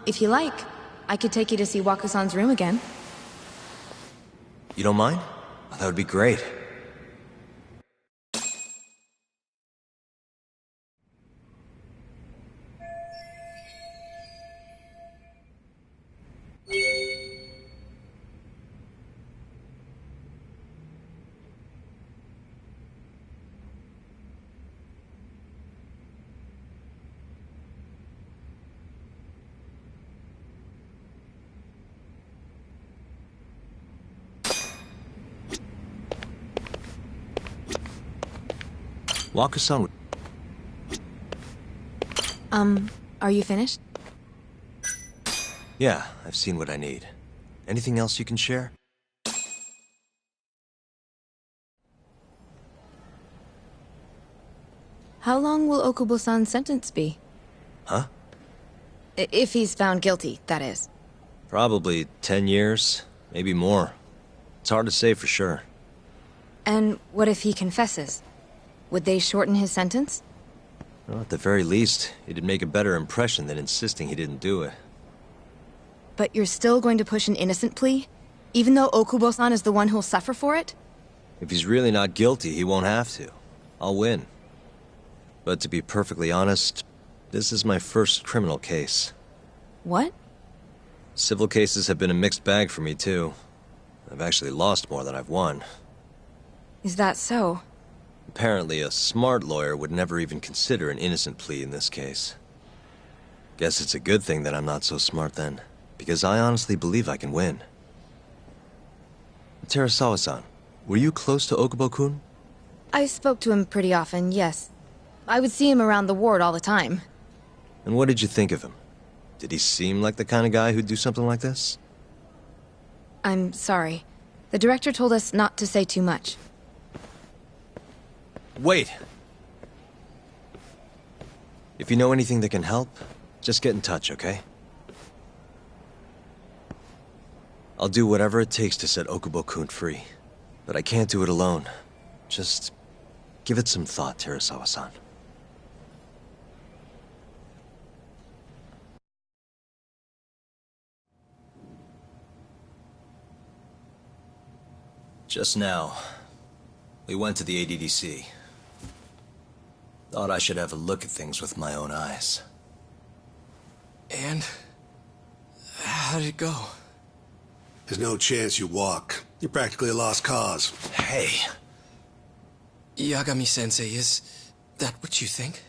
If you like, I could take you to see Waku-san's room again. You don't mind? That would be great. Waku-san... Are you finished? Yeah, I've seen what I need. Anything else you can share? How long will Okubo-san's sentence be? Huh? If he's found guilty, that is. Probably 10 years, maybe more. It's hard to say for sure. And what if he confesses? Would they shorten his sentence? Well, at the very least, it'd make a better impression than insisting he didn't do it. But you're still going to push an innocent plea? Even though Okubo-san is the one who'll suffer for it? If he's really not guilty, he won't have to. I'll win. But to be perfectly honest, this is my first criminal case. What? Civil cases have been a mixed bag for me, too. I've actually lost more than I've won. Is that so? Apparently, a smart lawyer would never even consider an innocent plea in this case. Guess it's a good thing that I'm not so smart then, because I honestly believe I can win. Terasawa-san, were you close to Okubo-kun? I spoke to him pretty often, yes. I would see him around the ward all the time. And what did you think of him? Did he seem like the kind of guy who'd do something like this? I'm sorry. The director told us not to say too much. Wait! If you know anything that can help, just get in touch, okay? I'll do whatever it takes to set Okubo-kun free. But I can't do it alone. Just give it some thought, Terasawa-san. Just now, we went to the ADDC. Thought I should have a look at things with my own eyes. And? How did it go? There's no chance you walk. You're practically a lost cause. Hey. Yagami-sensei, is that what you think?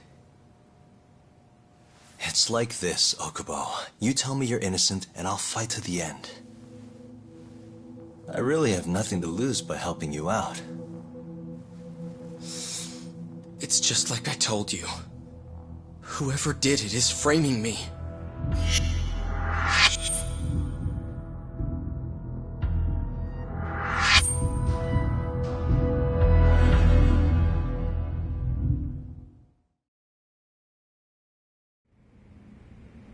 It's like this, Okubo. You tell me you're innocent, and I'll fight to the end. I really have nothing to lose by helping you out. It's just like I told you. Whoever did it is framing me.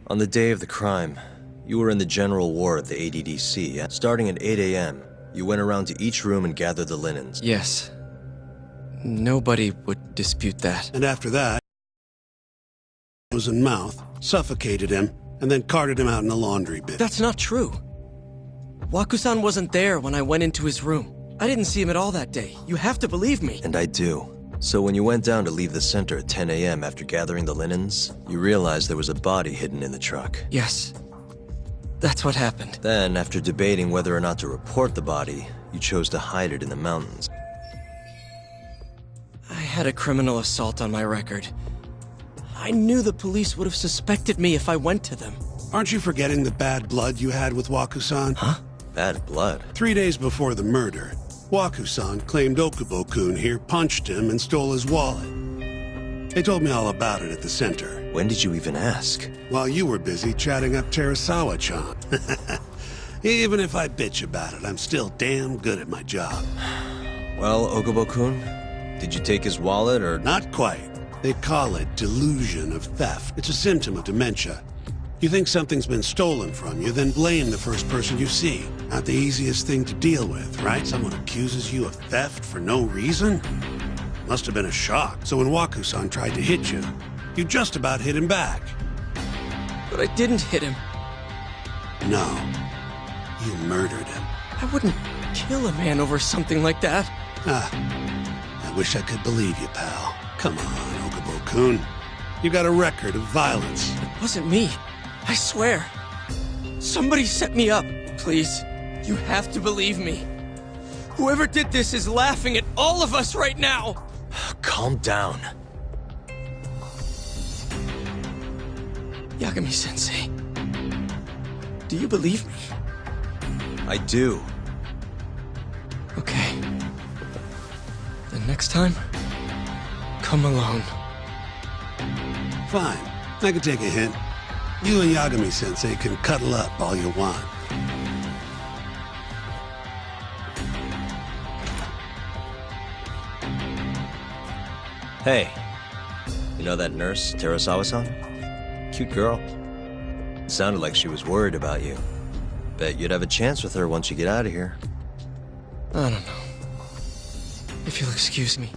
On the day of the crime, you were in the general ward at the ADDC. Starting at 8 a.m., you went around to each room and gathered the linens. Yes. Nobody would dispute that. And after that, nose and mouth, suffocated him, and then carted him out in the laundry bin. That's not true. Waku-san wasn't there when I went into his room. I didn't see him at all that day. You have to believe me. And I do. So when you went down to leave the center at 10 a.m. after gathering the linens, you realized there was a body hidden in the truck. Yes. That's what happened. Then, after debating whether or not to report the body, you chose to hide it in the mountains. I had a criminal assault on my record. I knew the police would have suspected me if I went to them. Aren't you forgetting the bad blood you had with Waku-san? Huh? Bad blood? 3 days before the murder, Waku-san claimed Okubo-kun here punched him and stole his wallet. They told me all about it at the center. When did you even ask? While you were busy chatting up Terasawa-chan. Even if I bitch about it, I'm still damn good at my job. Well, Okubo-kun, did you take his wallet or... Not quite. They call it delusion of theft. It's a symptom of dementia. You think something's been stolen from you, then blame the first person you see. Not the easiest thing to deal with, right? Someone accuses you of theft for no reason? Must have been a shock. So when Waku-san tried to hit you, you just about hit him back. But I didn't hit him. No. You murdered him. I wouldn't kill a man over something like that. I wish I could believe you, pal. Come on, Okubo-kun. You got a record of violence. It wasn't me. I swear. Somebody set me up. Please, you have to believe me. Whoever did this is laughing at all of us right now. Calm down. Yagami-sensei, do you believe me? I do. Okay. Then next time, come alone. Fine. I can take a hint. You and Yagami-sensei can cuddle up all you want. Hey, you know that nurse, Terasawa-san? Cute girl. It sounded like she was worried about you. Bet you'd have a chance with her once you get out of here. I don't know. If you'll excuse me.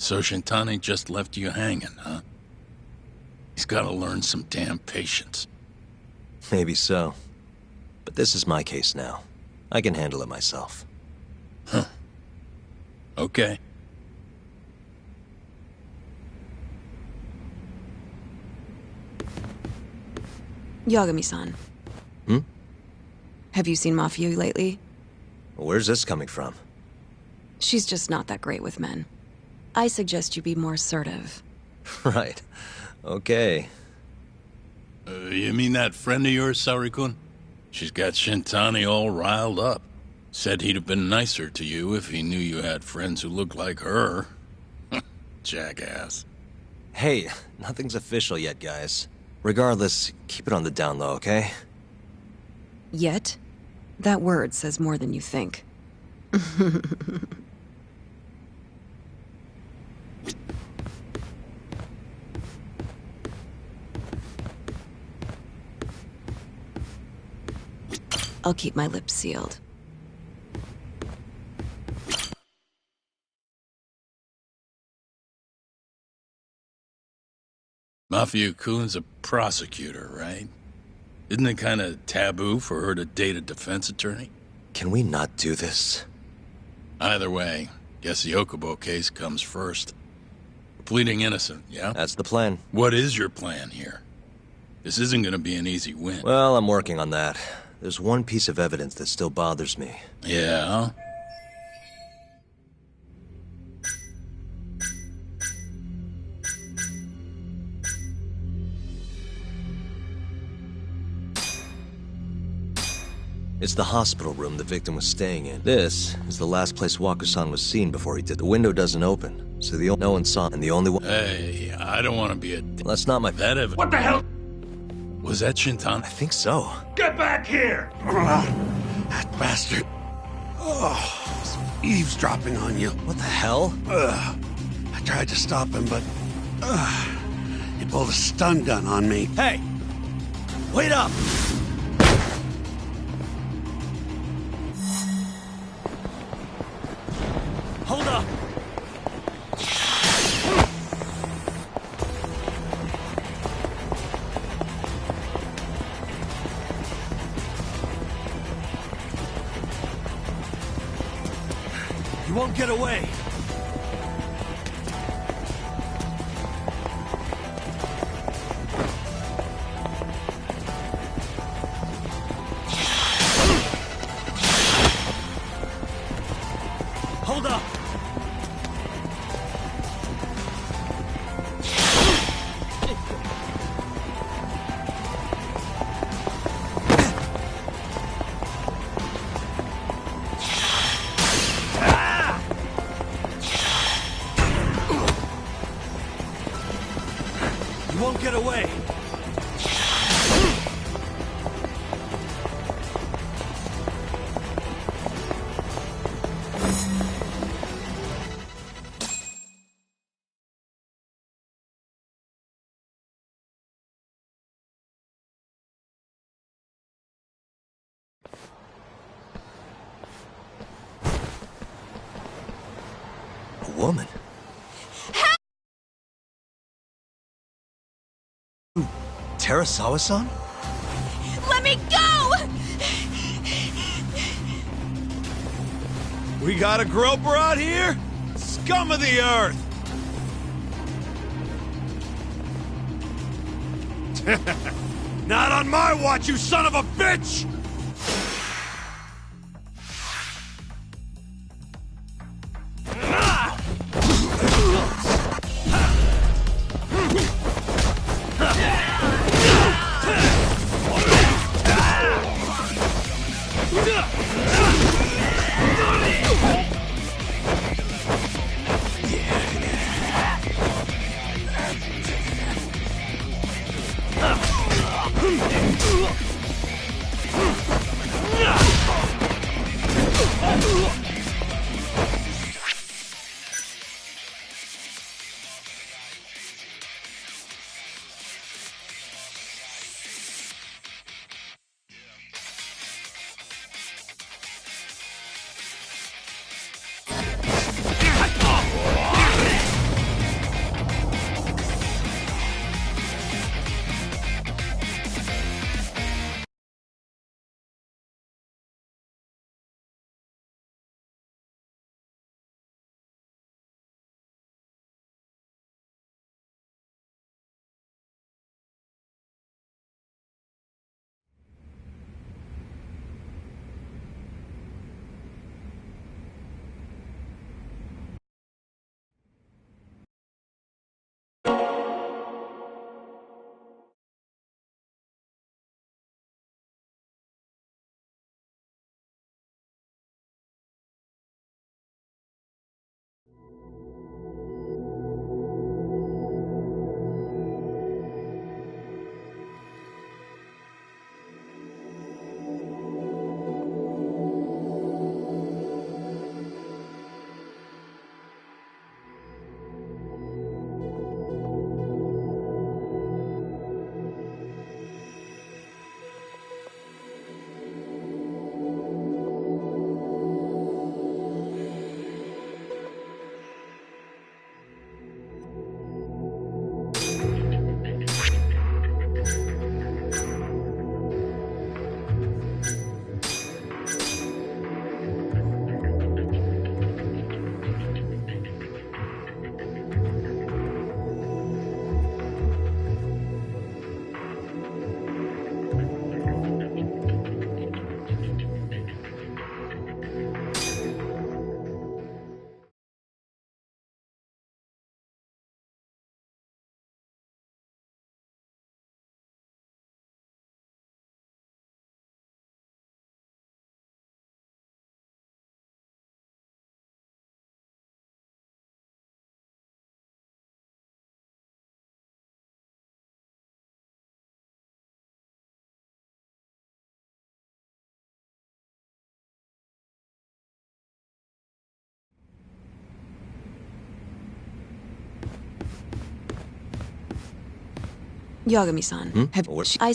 So Shintani just left you hanging, huh? He's gotta learn some damn patience. Maybe so. But this is my case now. I can handle it myself. Huh. Okay. Yagami-san. Hmm? Have you seen Mafia lately? Where's this coming from? She's just not that great with men. I suggest you be more assertive. Right. Okay. You mean that friend of yours, Saori-kun? She's got Shintani all riled up. Said he'd have been nicer to you if he knew you had friends who looked like her. Jackass. Hey, nothing's official yet, guys. Regardless, keep it on the down low, okay? Yet? That word says more than you think. I'll keep my lips sealed. Mafia-kun's a prosecutor, right? Isn't it kind of taboo for her to date a defense attorney? Can we not do this? Either way, guess the Okubo case comes first. We're pleading innocent, yeah? That's the plan. What is your plan here? This isn't gonna be an easy win. Well, I'm working on that. There's one piece of evidence that still bothers me. Yeah? It's the hospital room the victim was staying in. This is the last place Waku-san was seen before he did. The window doesn't open, so no one saw him, and the only one... Hey, I don't want to be a... That's not my... That evidence... What the hell? Was that Shintani? I think so. Get back here! That bastard. He's eavesdropping on you. What the hell? I tried to stop him, but... he pulled a stun gun on me. Hey! Wait up! Hold up! You won't get away! Hold up! You won't get away! A woman? Terasawa-san? Let me go! We got a groper out here? Scum of the earth! Not on my watch, you son of a bitch! Yagami-san, have What? I...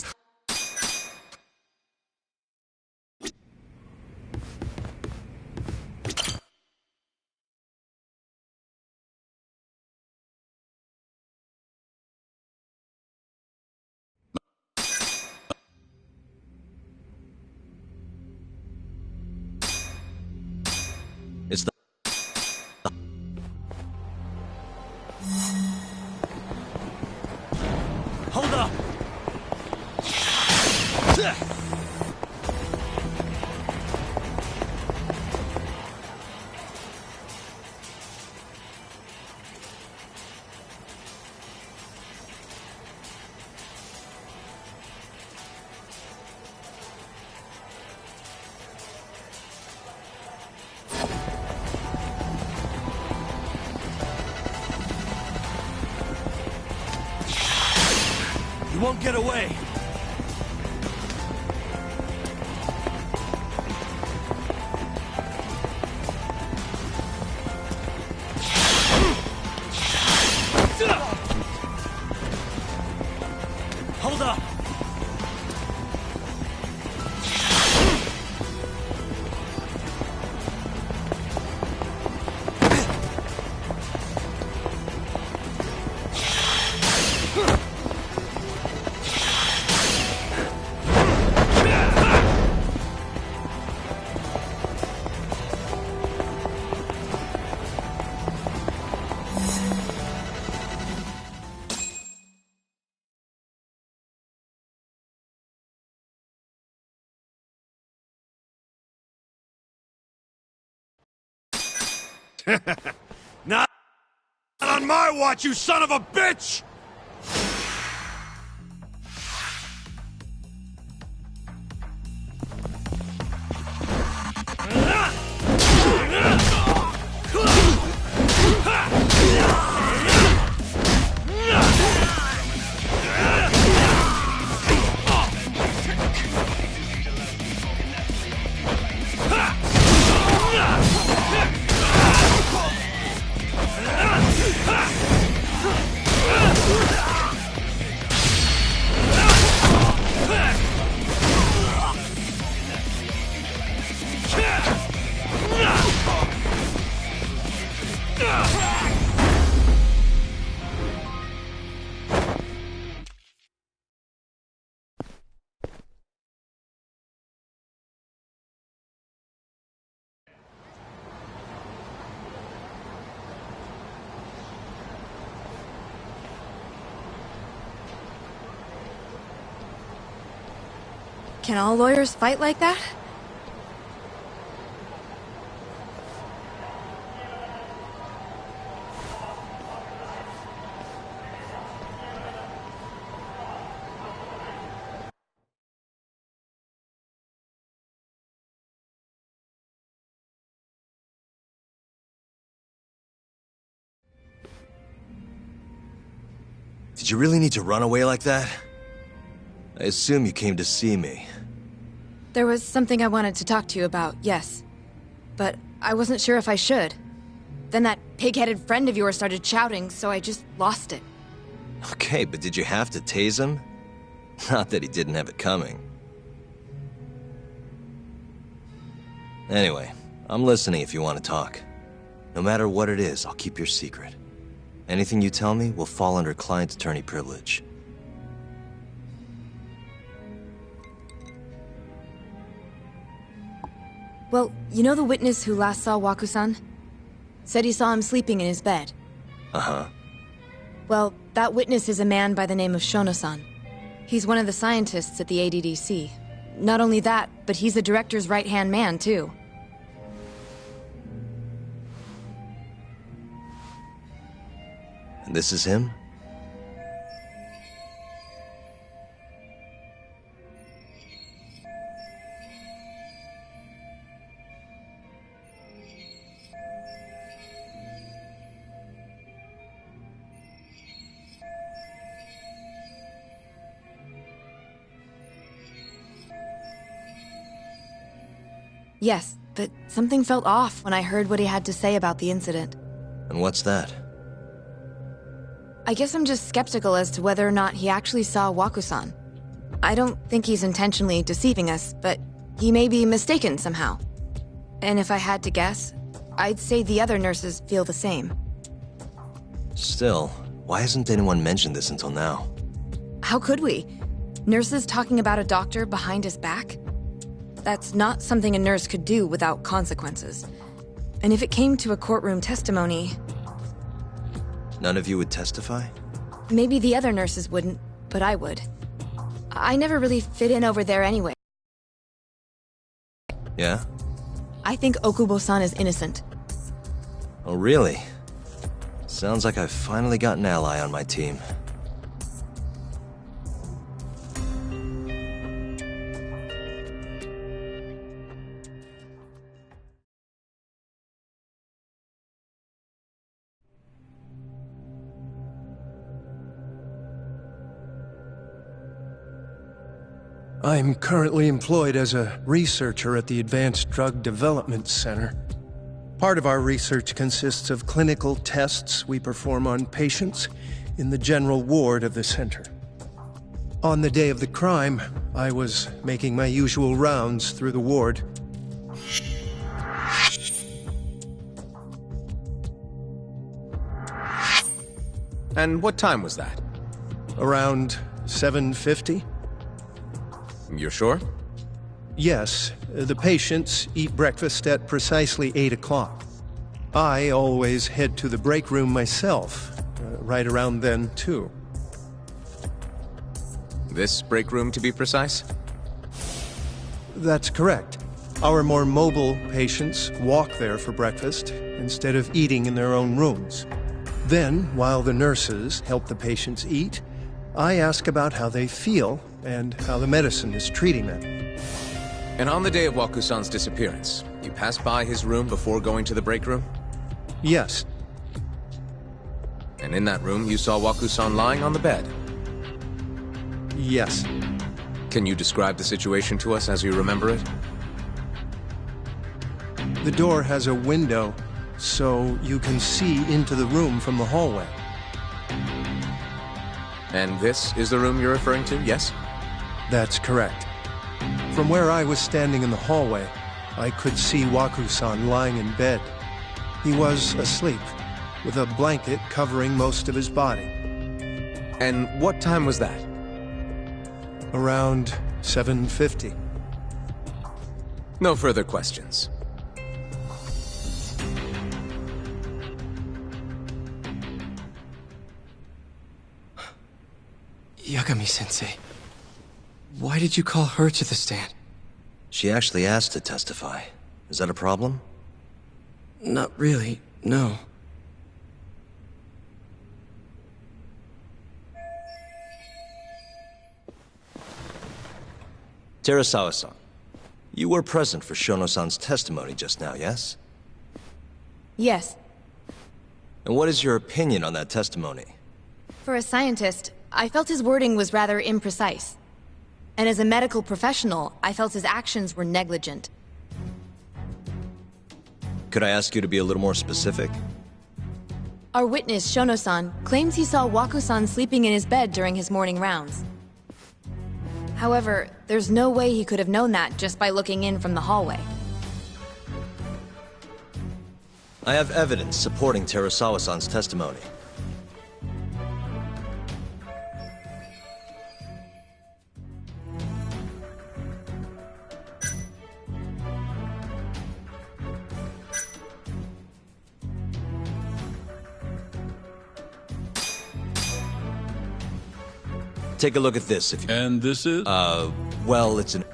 You won't get away! Hold up! Not on my watch, you son of a bitch! Can all lawyers fight like that? Did you really need to run away like that? I assume you came to see me. There was something I wanted to talk to you about, yes. But I wasn't sure if I should. Then that pig-headed friend of yours started shouting, so I just lost it. Okay, but did you have to tase him? Not that he didn't have it coming. Anyway, I'm listening if you want to talk. No matter what it is, I'll keep your secret. Anything you tell me will fall under client attorney privilege. Well, you know the witness who last saw Waku-san? Said he saw him sleeping in his bed. Uh-huh. Well, that witness is a man by the name of Shono-san. He's one of the scientists at the ADDC. Not only that, but he's the director's right-hand man, too. And this is him? Yes, but something felt off when I heard what he had to say about the incident. And what's that? I guess I'm just skeptical as to whether or not he actually saw Waku-san. I don't think he's intentionally deceiving us, but he may be mistaken somehow. And if I had to guess, I'd say the other nurses feel the same. Still, why hasn't anyone mentioned this until now? How could we? Nurses talking about a doctor behind his back? That's not something a nurse could do without consequences. And if it came to a courtroom testimony... None of you would testify? Maybe the other nurses wouldn't, but I would. I never really fit in over there anyway. Yeah? I think Okubo-san is innocent. Oh, really? Sounds like I've finally got an ally on my team. I'm currently employed as a researcher at the Advanced Drug Development Center. Part of our research consists of clinical tests we perform on patients in the general ward of the center. On the day of the crime, I was making my usual rounds through the ward. And what time was that? Around 7:50? You're sure? Yes. The patients eat breakfast at precisely 8 o'clock. I always head to the break room myself, right around then, too. This break room, to be precise? That's correct. Our more mobile patients walk there for breakfast instead of eating in their own rooms. Then, while the nurses help the patients eat, I ask about how they feel and how the medicine is treating them. And on the day of Waku-san's disappearance, you passed by his room before going to the break room? Yes. And in that room, you saw Waku-san lying on the bed? Yes. Can you describe the situation to us as you remember it? The door has a window, so you can see into the room from the hallway. And this is the room you're referring to, yes? That's correct. From where I was standing in the hallway, I could see Waku-san lying in bed. He was asleep, with a blanket covering most of his body. And what time was that? Around 7:50. No further questions. Yagami-sensei, why did you call her to the stand? She actually asked to testify. Is that a problem? Not really, no. Terasawa-san, you were present for Shono-san's testimony just now, yes? Yes. And what is your opinion on that testimony? For a scientist, I felt his wording was rather imprecise. And as a medical professional, I felt his actions were negligent. Could I ask you to be a little more specific? Our witness, Shono-san, claims he saw Waku-san sleeping in his bed during his morning rounds. However, there's no way he could have known that just by looking in from the hallway. I have evidence supporting Terasawa-san's testimony. Take a look at this if you... And this is? Well, it's an...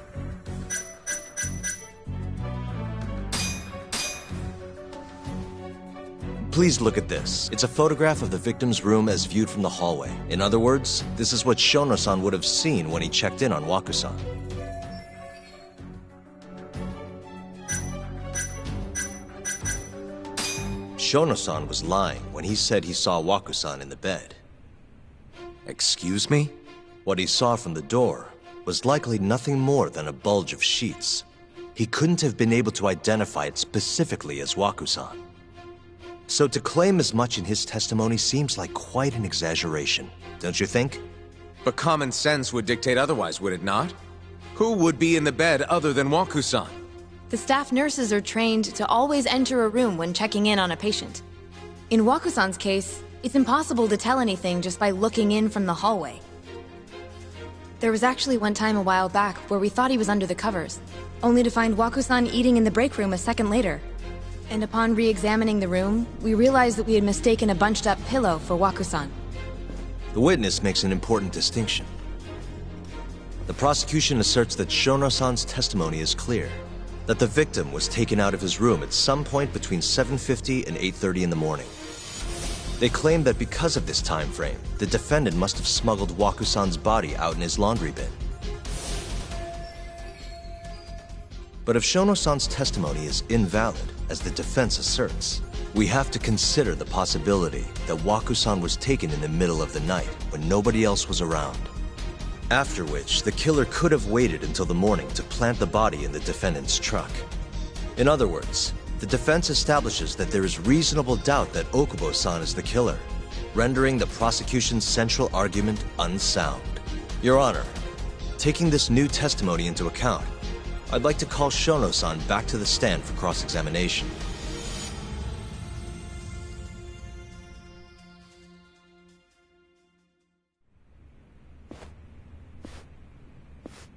Please look at this. It's a photograph of the victim's room as viewed from the hallway. In other words, this is what Shono-san would have seen when he checked in on Waku-san. Shono-san was lying when he said he saw Waku-san in the bed. Excuse me? What he saw from the door was likely nothing more than a bulge of sheets. He couldn't have been able to identify it specifically as Waku-san. So to claim as much in his testimony seems like quite an exaggeration, don't you think? But common sense would dictate otherwise, would it not? Who would be in the bed other than Waku-san? The staff nurses are trained to always enter a room when checking in on a patient. In Waku-san's case, it's impossible to tell anything just by looking in from the hallway. There was actually one time a while back where we thought he was under the covers, only to find Waku-san eating in the break room a second later. And upon re-examining the room, we realized that we had mistaken a bunched-up pillow for Waku-san. The witness makes an important distinction. The prosecution asserts that Shono-san's testimony is clear, that the victim was taken out of his room at some point between 7:50 and 8:30 in the morning. They claim that because of this time frame, the defendant must have smuggled Waku-san's body out in his laundry bin. But if Shono-san's testimony is invalid, as the defense asserts, we have to consider the possibility that Waku-san was taken in the middle of the night when nobody else was around. After which, the killer could have waited until the morning to plant the body in the defendant's truck. In other words, the defense establishes that there is reasonable doubt that Okubo-san is the killer, rendering the prosecution's central argument unsound. Your Honor, taking this new testimony into account, I'd like to call Shono-san back to the stand for cross-examination.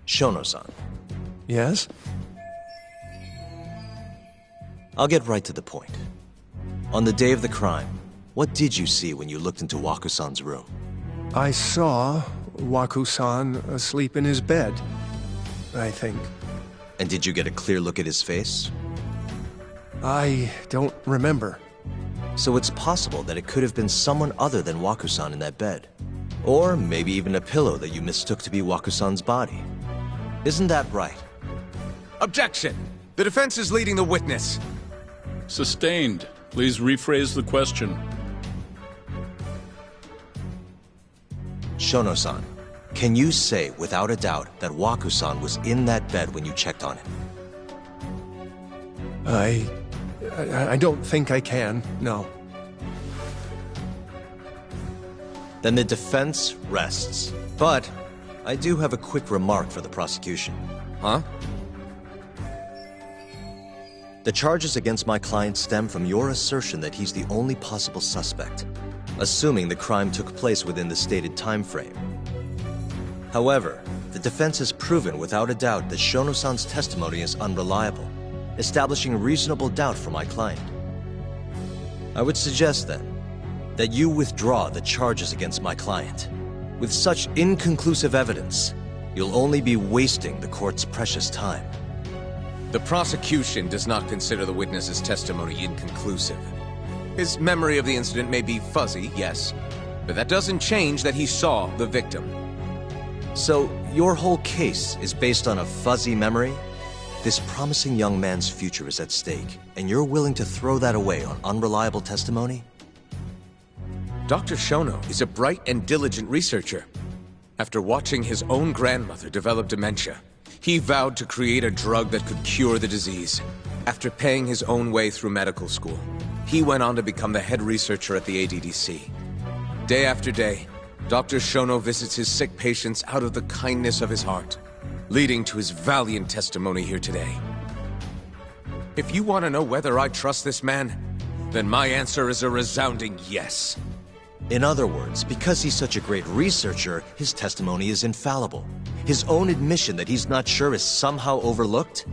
Shono-san. Yes? I'll get right to the point. On the day of the crime, what did you see when you looked into Waku-san's room? I saw Waku-san asleep in his bed, I think. And did you get a clear look at his face? I don't remember. So it's possible that it could have been someone other than Waku-san in that bed. Or maybe even a pillow that you mistook to be Waku-san's body. Isn't that right? Objection! The defense is leading the witness. Sustained. Please rephrase the question. Shono-san, can you say without a doubt that Waku-san was in that bed when you checked on him? I don't think I can, no. Then the defense rests. But I do have a quick remark for the prosecution. Huh? The charges against my client stem from your assertion that he's the only possible suspect, assuming the crime took place within the stated time frame. However, the defense has proven without a doubt that Shono-san's testimony is unreliable, establishing reasonable doubt for my client. I would suggest, then, that you withdraw the charges against my client. With such inconclusive evidence, you'll only be wasting the court's precious time. The prosecution does not consider the witness's testimony inconclusive. His memory of the incident may be fuzzy, yes, but that doesn't change that he saw the victim. So, your whole case is based on a fuzzy memory? This promising young man's future is at stake, and you're willing to throw that away on unreliable testimony? Dr. Shono is a bright and diligent researcher. After watching his own grandmother develop dementia, he vowed to create a drug that could cure the disease. After paying his own way through medical school, he went on to become the head researcher at the ADDC. Day after day, Dr. Shono visits his sick patients out of the kindness of his heart, leading to his valiant testimony here today. If you want to know whether I trust this man, then my answer is a resounding yes. In other words, because he's such a great researcher, his testimony is infallible. His own admission that he's not sure is somehow overlooked?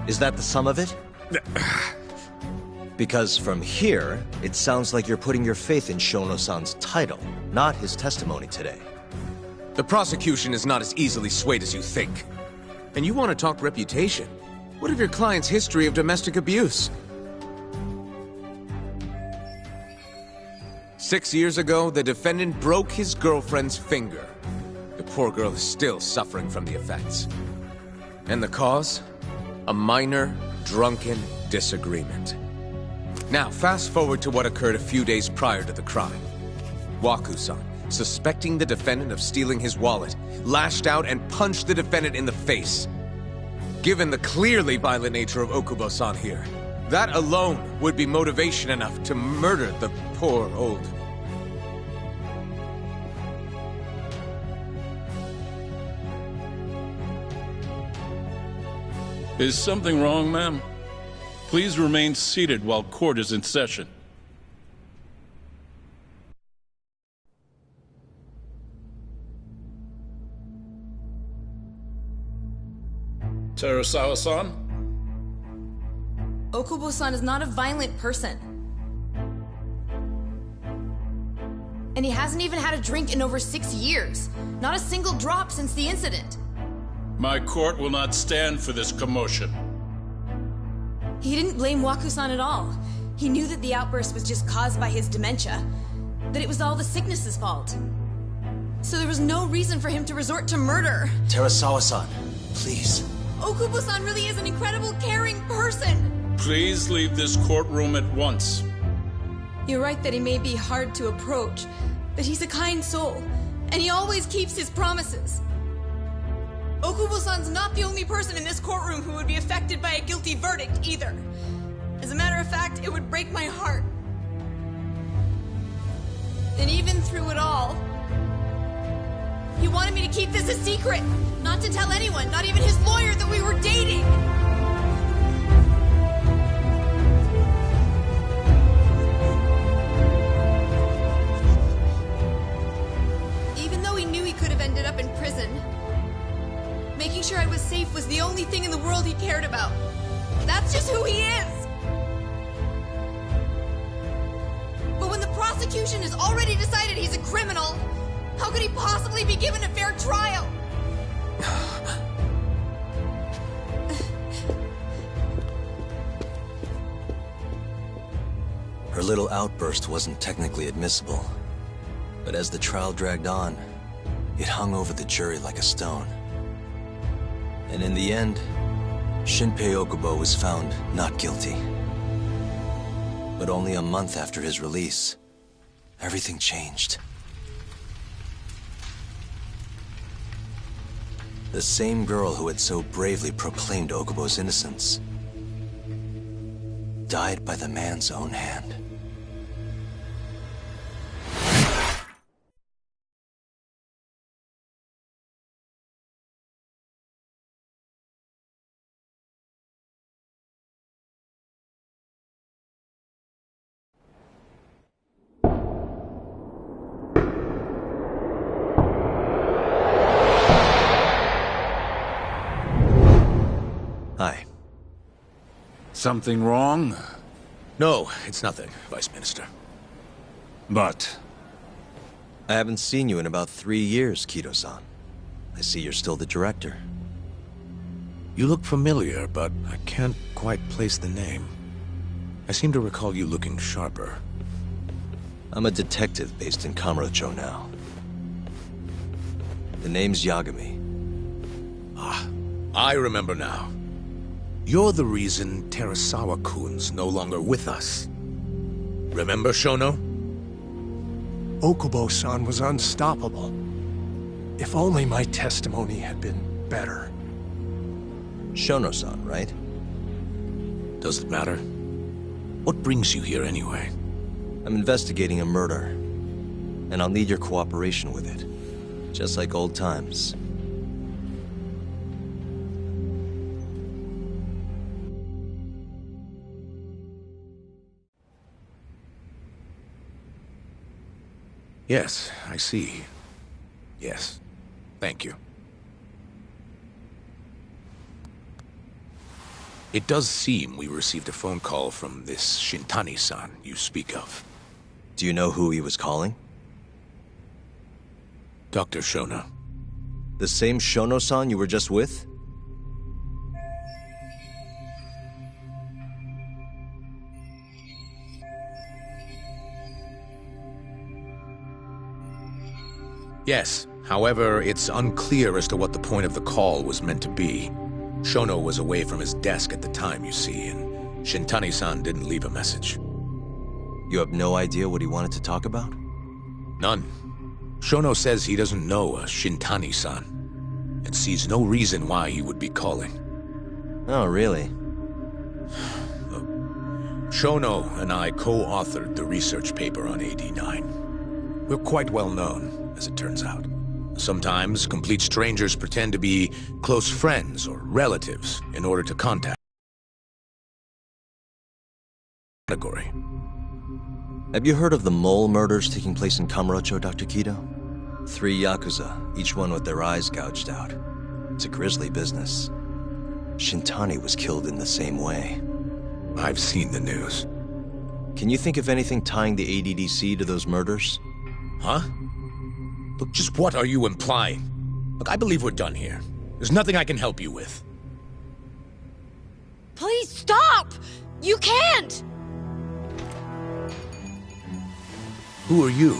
Is that the sum of it? Because from here, it sounds like you're putting your faith in Shono-san's title, not his testimony today. The prosecution is not as easily swayed as you think. And you want to talk reputation? What of your client's history of domestic abuse? 6 years ago, the defendant broke his girlfriend's finger. The poor girl is still suffering from the effects. And the cause? A minor, drunken disagreement. Now, fast forward to what occurred a few days prior to the crime. Waku-san, suspecting the defendant of stealing his wallet, lashed out and punched the defendant in the face. Given the clearly violent nature of Okubo-san here, that alone would be motivation enough to murder the poor old... Is something wrong, ma'am? Please remain seated while court is in session. Terasawa-san? Okubo-san is not a violent person. And he hasn't even had a drink in over 6 years. Not a single drop since the incident. My court will not stand for this commotion. He didn't blame Waku-san at all. He knew that the outburst was just caused by his dementia. That it was all the sickness's fault. So there was no reason for him to resort to murder. Terasawa-san, please. Okubo-san really is an incredible, caring person. Please leave this courtroom at once. You're right that he may be hard to approach, but he's a kind soul, and he always keeps his promises. Okubo-san's not the only person in this courtroom who would be affected by a guilty verdict, either. As a matter of fact, it would break my heart. And even through it all, he wanted me to keep this a secret, not to tell anyone, not even his lawyer, that we were dating. Even though he knew he could have ended up in prison, making sure I was safe was the only thing in the world he cared about. That's just who he is! But when the prosecution has already decided he's a criminal, how could he possibly be given a fair trial? Her little outburst wasn't technically admissible, but as the trial dragged on, it hung over the jury like a stone. And in the end, Shinpei Okubo was found not guilty. But only a month after his release, everything changed. The same girl who had so bravely proclaimed Okubo's innocence died by the man's own hand. Hi. Something wrong? No, it's nothing, Vice Minister. But? I haven't seen you in about 3 years, Kido-san. I see you're still the director. You look familiar, but I can't quite place the name. I seem to recall you looking sharper. I'm a detective based in Kamurocho now. The name's Yagami. Ah, I remember now. You're the reason Terasawa-kun's no longer with us. Remember, Shono? Okubo-san was unstoppable. If only my testimony had been better. Shono-san, right? Does it matter? What brings you here anyway? I'm investigating a murder, and I'll need your cooperation with it. Just like old times. Yes, I see. Yes. Thank you. It does seem we received a phone call from this Shintani-san you speak of. Do you know who he was calling? Dr. Shono. The same Shono-san you were just with? Yes. However, it's unclear as to what the point of the call was meant to be. Shono was away from his desk at the time, you see, and Shintani-san didn't leave a message. You have no idea what he wanted to talk about? None. Shono says he doesn't know a Shintani-san, and sees no reason why he would be calling. Oh, really? Shono and I co-authored the research paper on AD9. We're quite well known, as it turns out. Sometimes, complete strangers pretend to be close friends or relatives in order to contact the category. Have you heard of the mole murders taking place in Kamurocho, Dr. Kido? 3 Yakuza, each one with their eyes gouged out. It's a grisly business. Shintani was killed in the same way. I've seen the news. Can you think of anything tying the ADDC to those murders? Huh? Look, just what are you implying? Look, I believe we're done here. There's nothing I can help you with. Please stop! You can't! Who are you?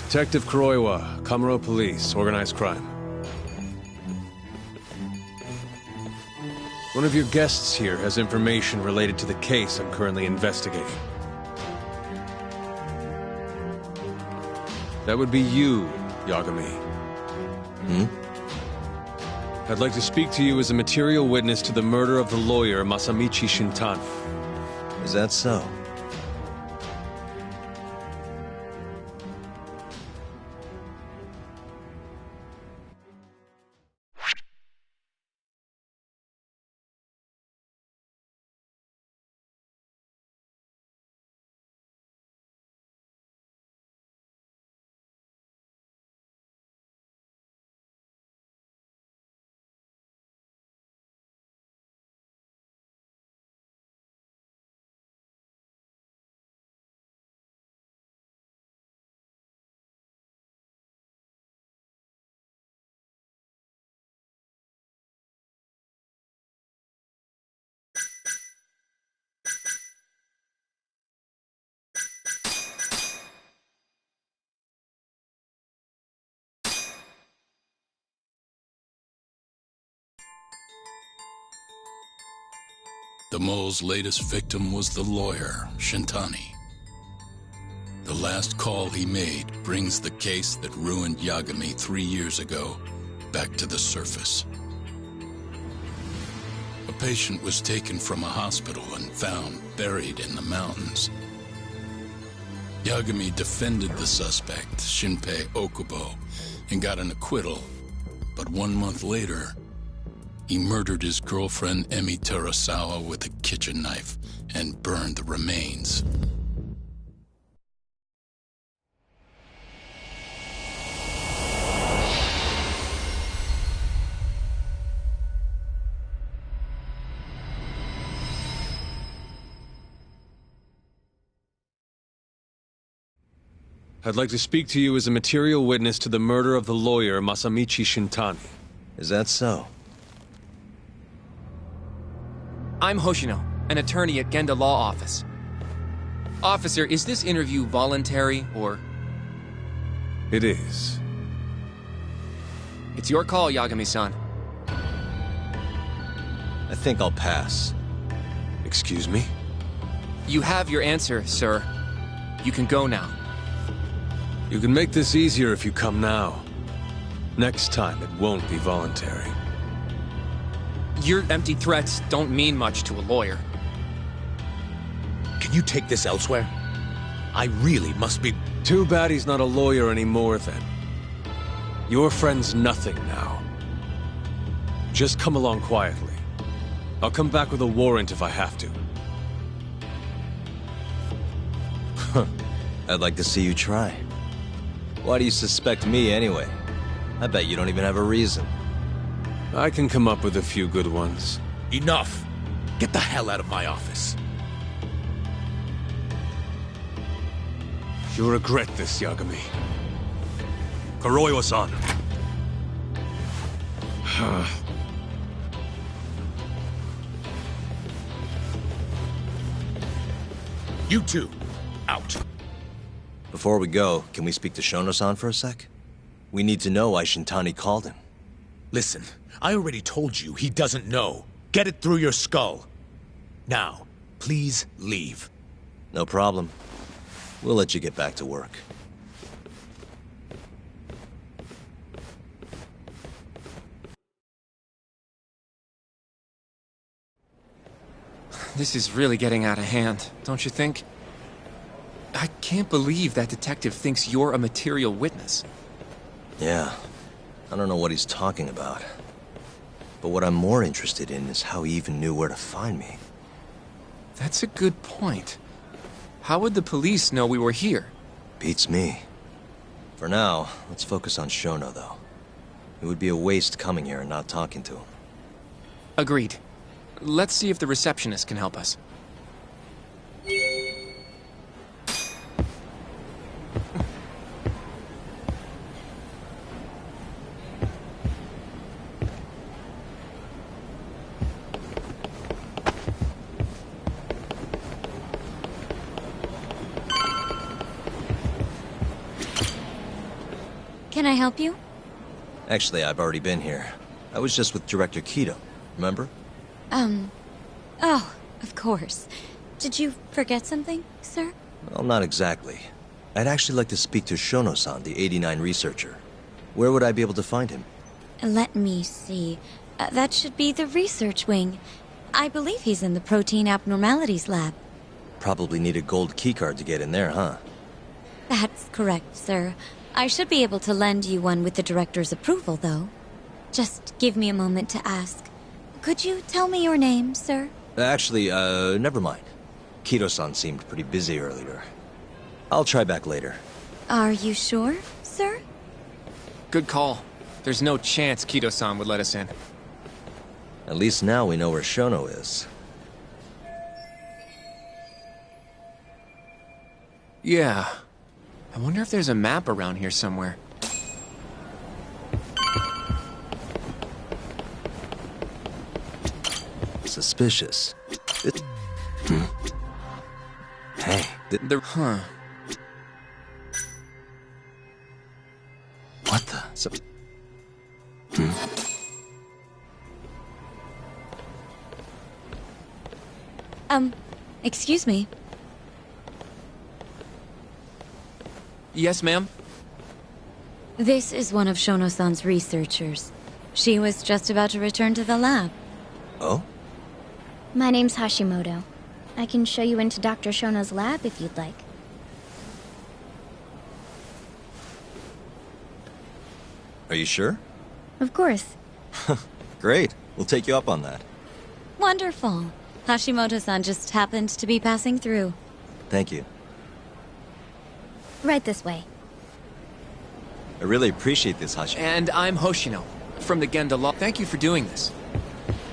Detective Kuroiwa, Kamuro Police, Organized Crime. One of your guests here has information related to the case I'm currently investigating. That would be you, Yagami. Hmm? I'd like to speak to you as a material witness to the murder of the lawyer Masamichi Shintani. Is that so? The mole's latest victim was the lawyer, Shintani. The last call he made brings the case that ruined Yagami 3 years ago back to the surface. A patient was taken from a hospital and found buried in the mountains. Yagami defended the suspect, Shinpei Okubo, and got an acquittal, but 1 month later, he murdered his girlfriend Emi Terasawa with a kitchen knife and burned the remains. I'd like to speak to you as a material witness to the murder of the lawyer Masamichi Shintani. Is that so? I'm Hoshino, an attorney at Genda Law Office. Officer, is this interview voluntary, or...? It is. It's your call, Yagami-san. I think I'll pass. Excuse me? You have your answer, sir. You can go now. You can make this easier if you come now. Next time, it won't be voluntary. Your empty threats don't mean much to a lawyer. Can you take this elsewhere? I really must be... Too bad he's not a lawyer anymore, then. Your friend's nothing now. Just come along quietly. I'll come back with a warrant if I have to. I'd like to see you try. Why do you suspect me, anyway? I bet you don't even have a reason. I can come up with a few good ones. Enough! Get the hell out of my office. You'll regret this, Yagami. Kuroiwa-san. You two, out. Before we go, can we speak to Shono-san for a sec? We need to know why Shintani called him. Listen, I already told you he doesn't know. Get it through your skull. Now, please leave. No problem. We'll let you get back to work. This is really getting out of hand, don't you think? I can't believe that detective thinks you're a material witness. Yeah. I don't know what he's talking about. But what I'm more interested in is how he even knew where to find me. That's a good point. How would the police know we were here? Beats me. For now, let's focus on Shono, though. It would be a waste coming here and not talking to him. Agreed. Let's see if the receptionist can help us. Can I help you? Actually, I've already been here. I was just with Director Kido, remember? Oh, of course. Did you forget something, sir? Well, not exactly. I'd actually like to speak to Shono-san, the 89 researcher. Where would I be able to find him? Let me see. That should be the research wing. I believe he's in the protein abnormalities lab. Probably need a gold keycard to get in there, huh? That's correct, sir. I should be able to lend you one with the director's approval, though. Just give me a moment to ask. Could you tell me your name, sir? Actually, never mind. Kido-san seemed pretty busy earlier. I'll try back later. Are you sure, sir? Good call. There's no chance Kido-san would let us in. At least now we know where Shono is. Yeah. I wonder if there's a map around here somewhere. Suspicious. Hey, Huh. What the? Excuse me. Yes, ma'am? This is one of Shono-san's researchers. She was just about to return to the lab. Oh? My name's Hashimoto. I can show you into Dr. Shono's lab if you'd like. Are you sure? Of course. Great. We'll take you up on that. Wonderful. Hashimoto-san just happened to be passing through. Thank you. Right this way. I really appreciate this, Hashi. And I'm Hoshino, from the Genda Law. Thank you for doing this.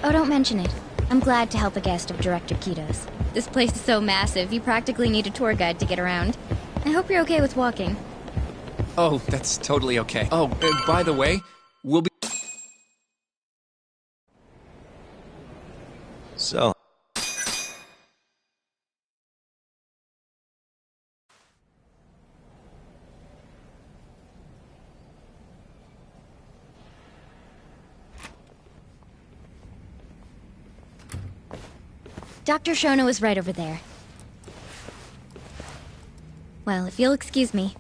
Oh, don't mention it. I'm glad to help a guest of Director Kido's. This place is so massive, you practically need a tour guide to get around. I hope you're okay with walking. Oh, that's totally okay. Oh, by the way, we'll be... So... Dr. Shono is right over there. Well, if you'll excuse me,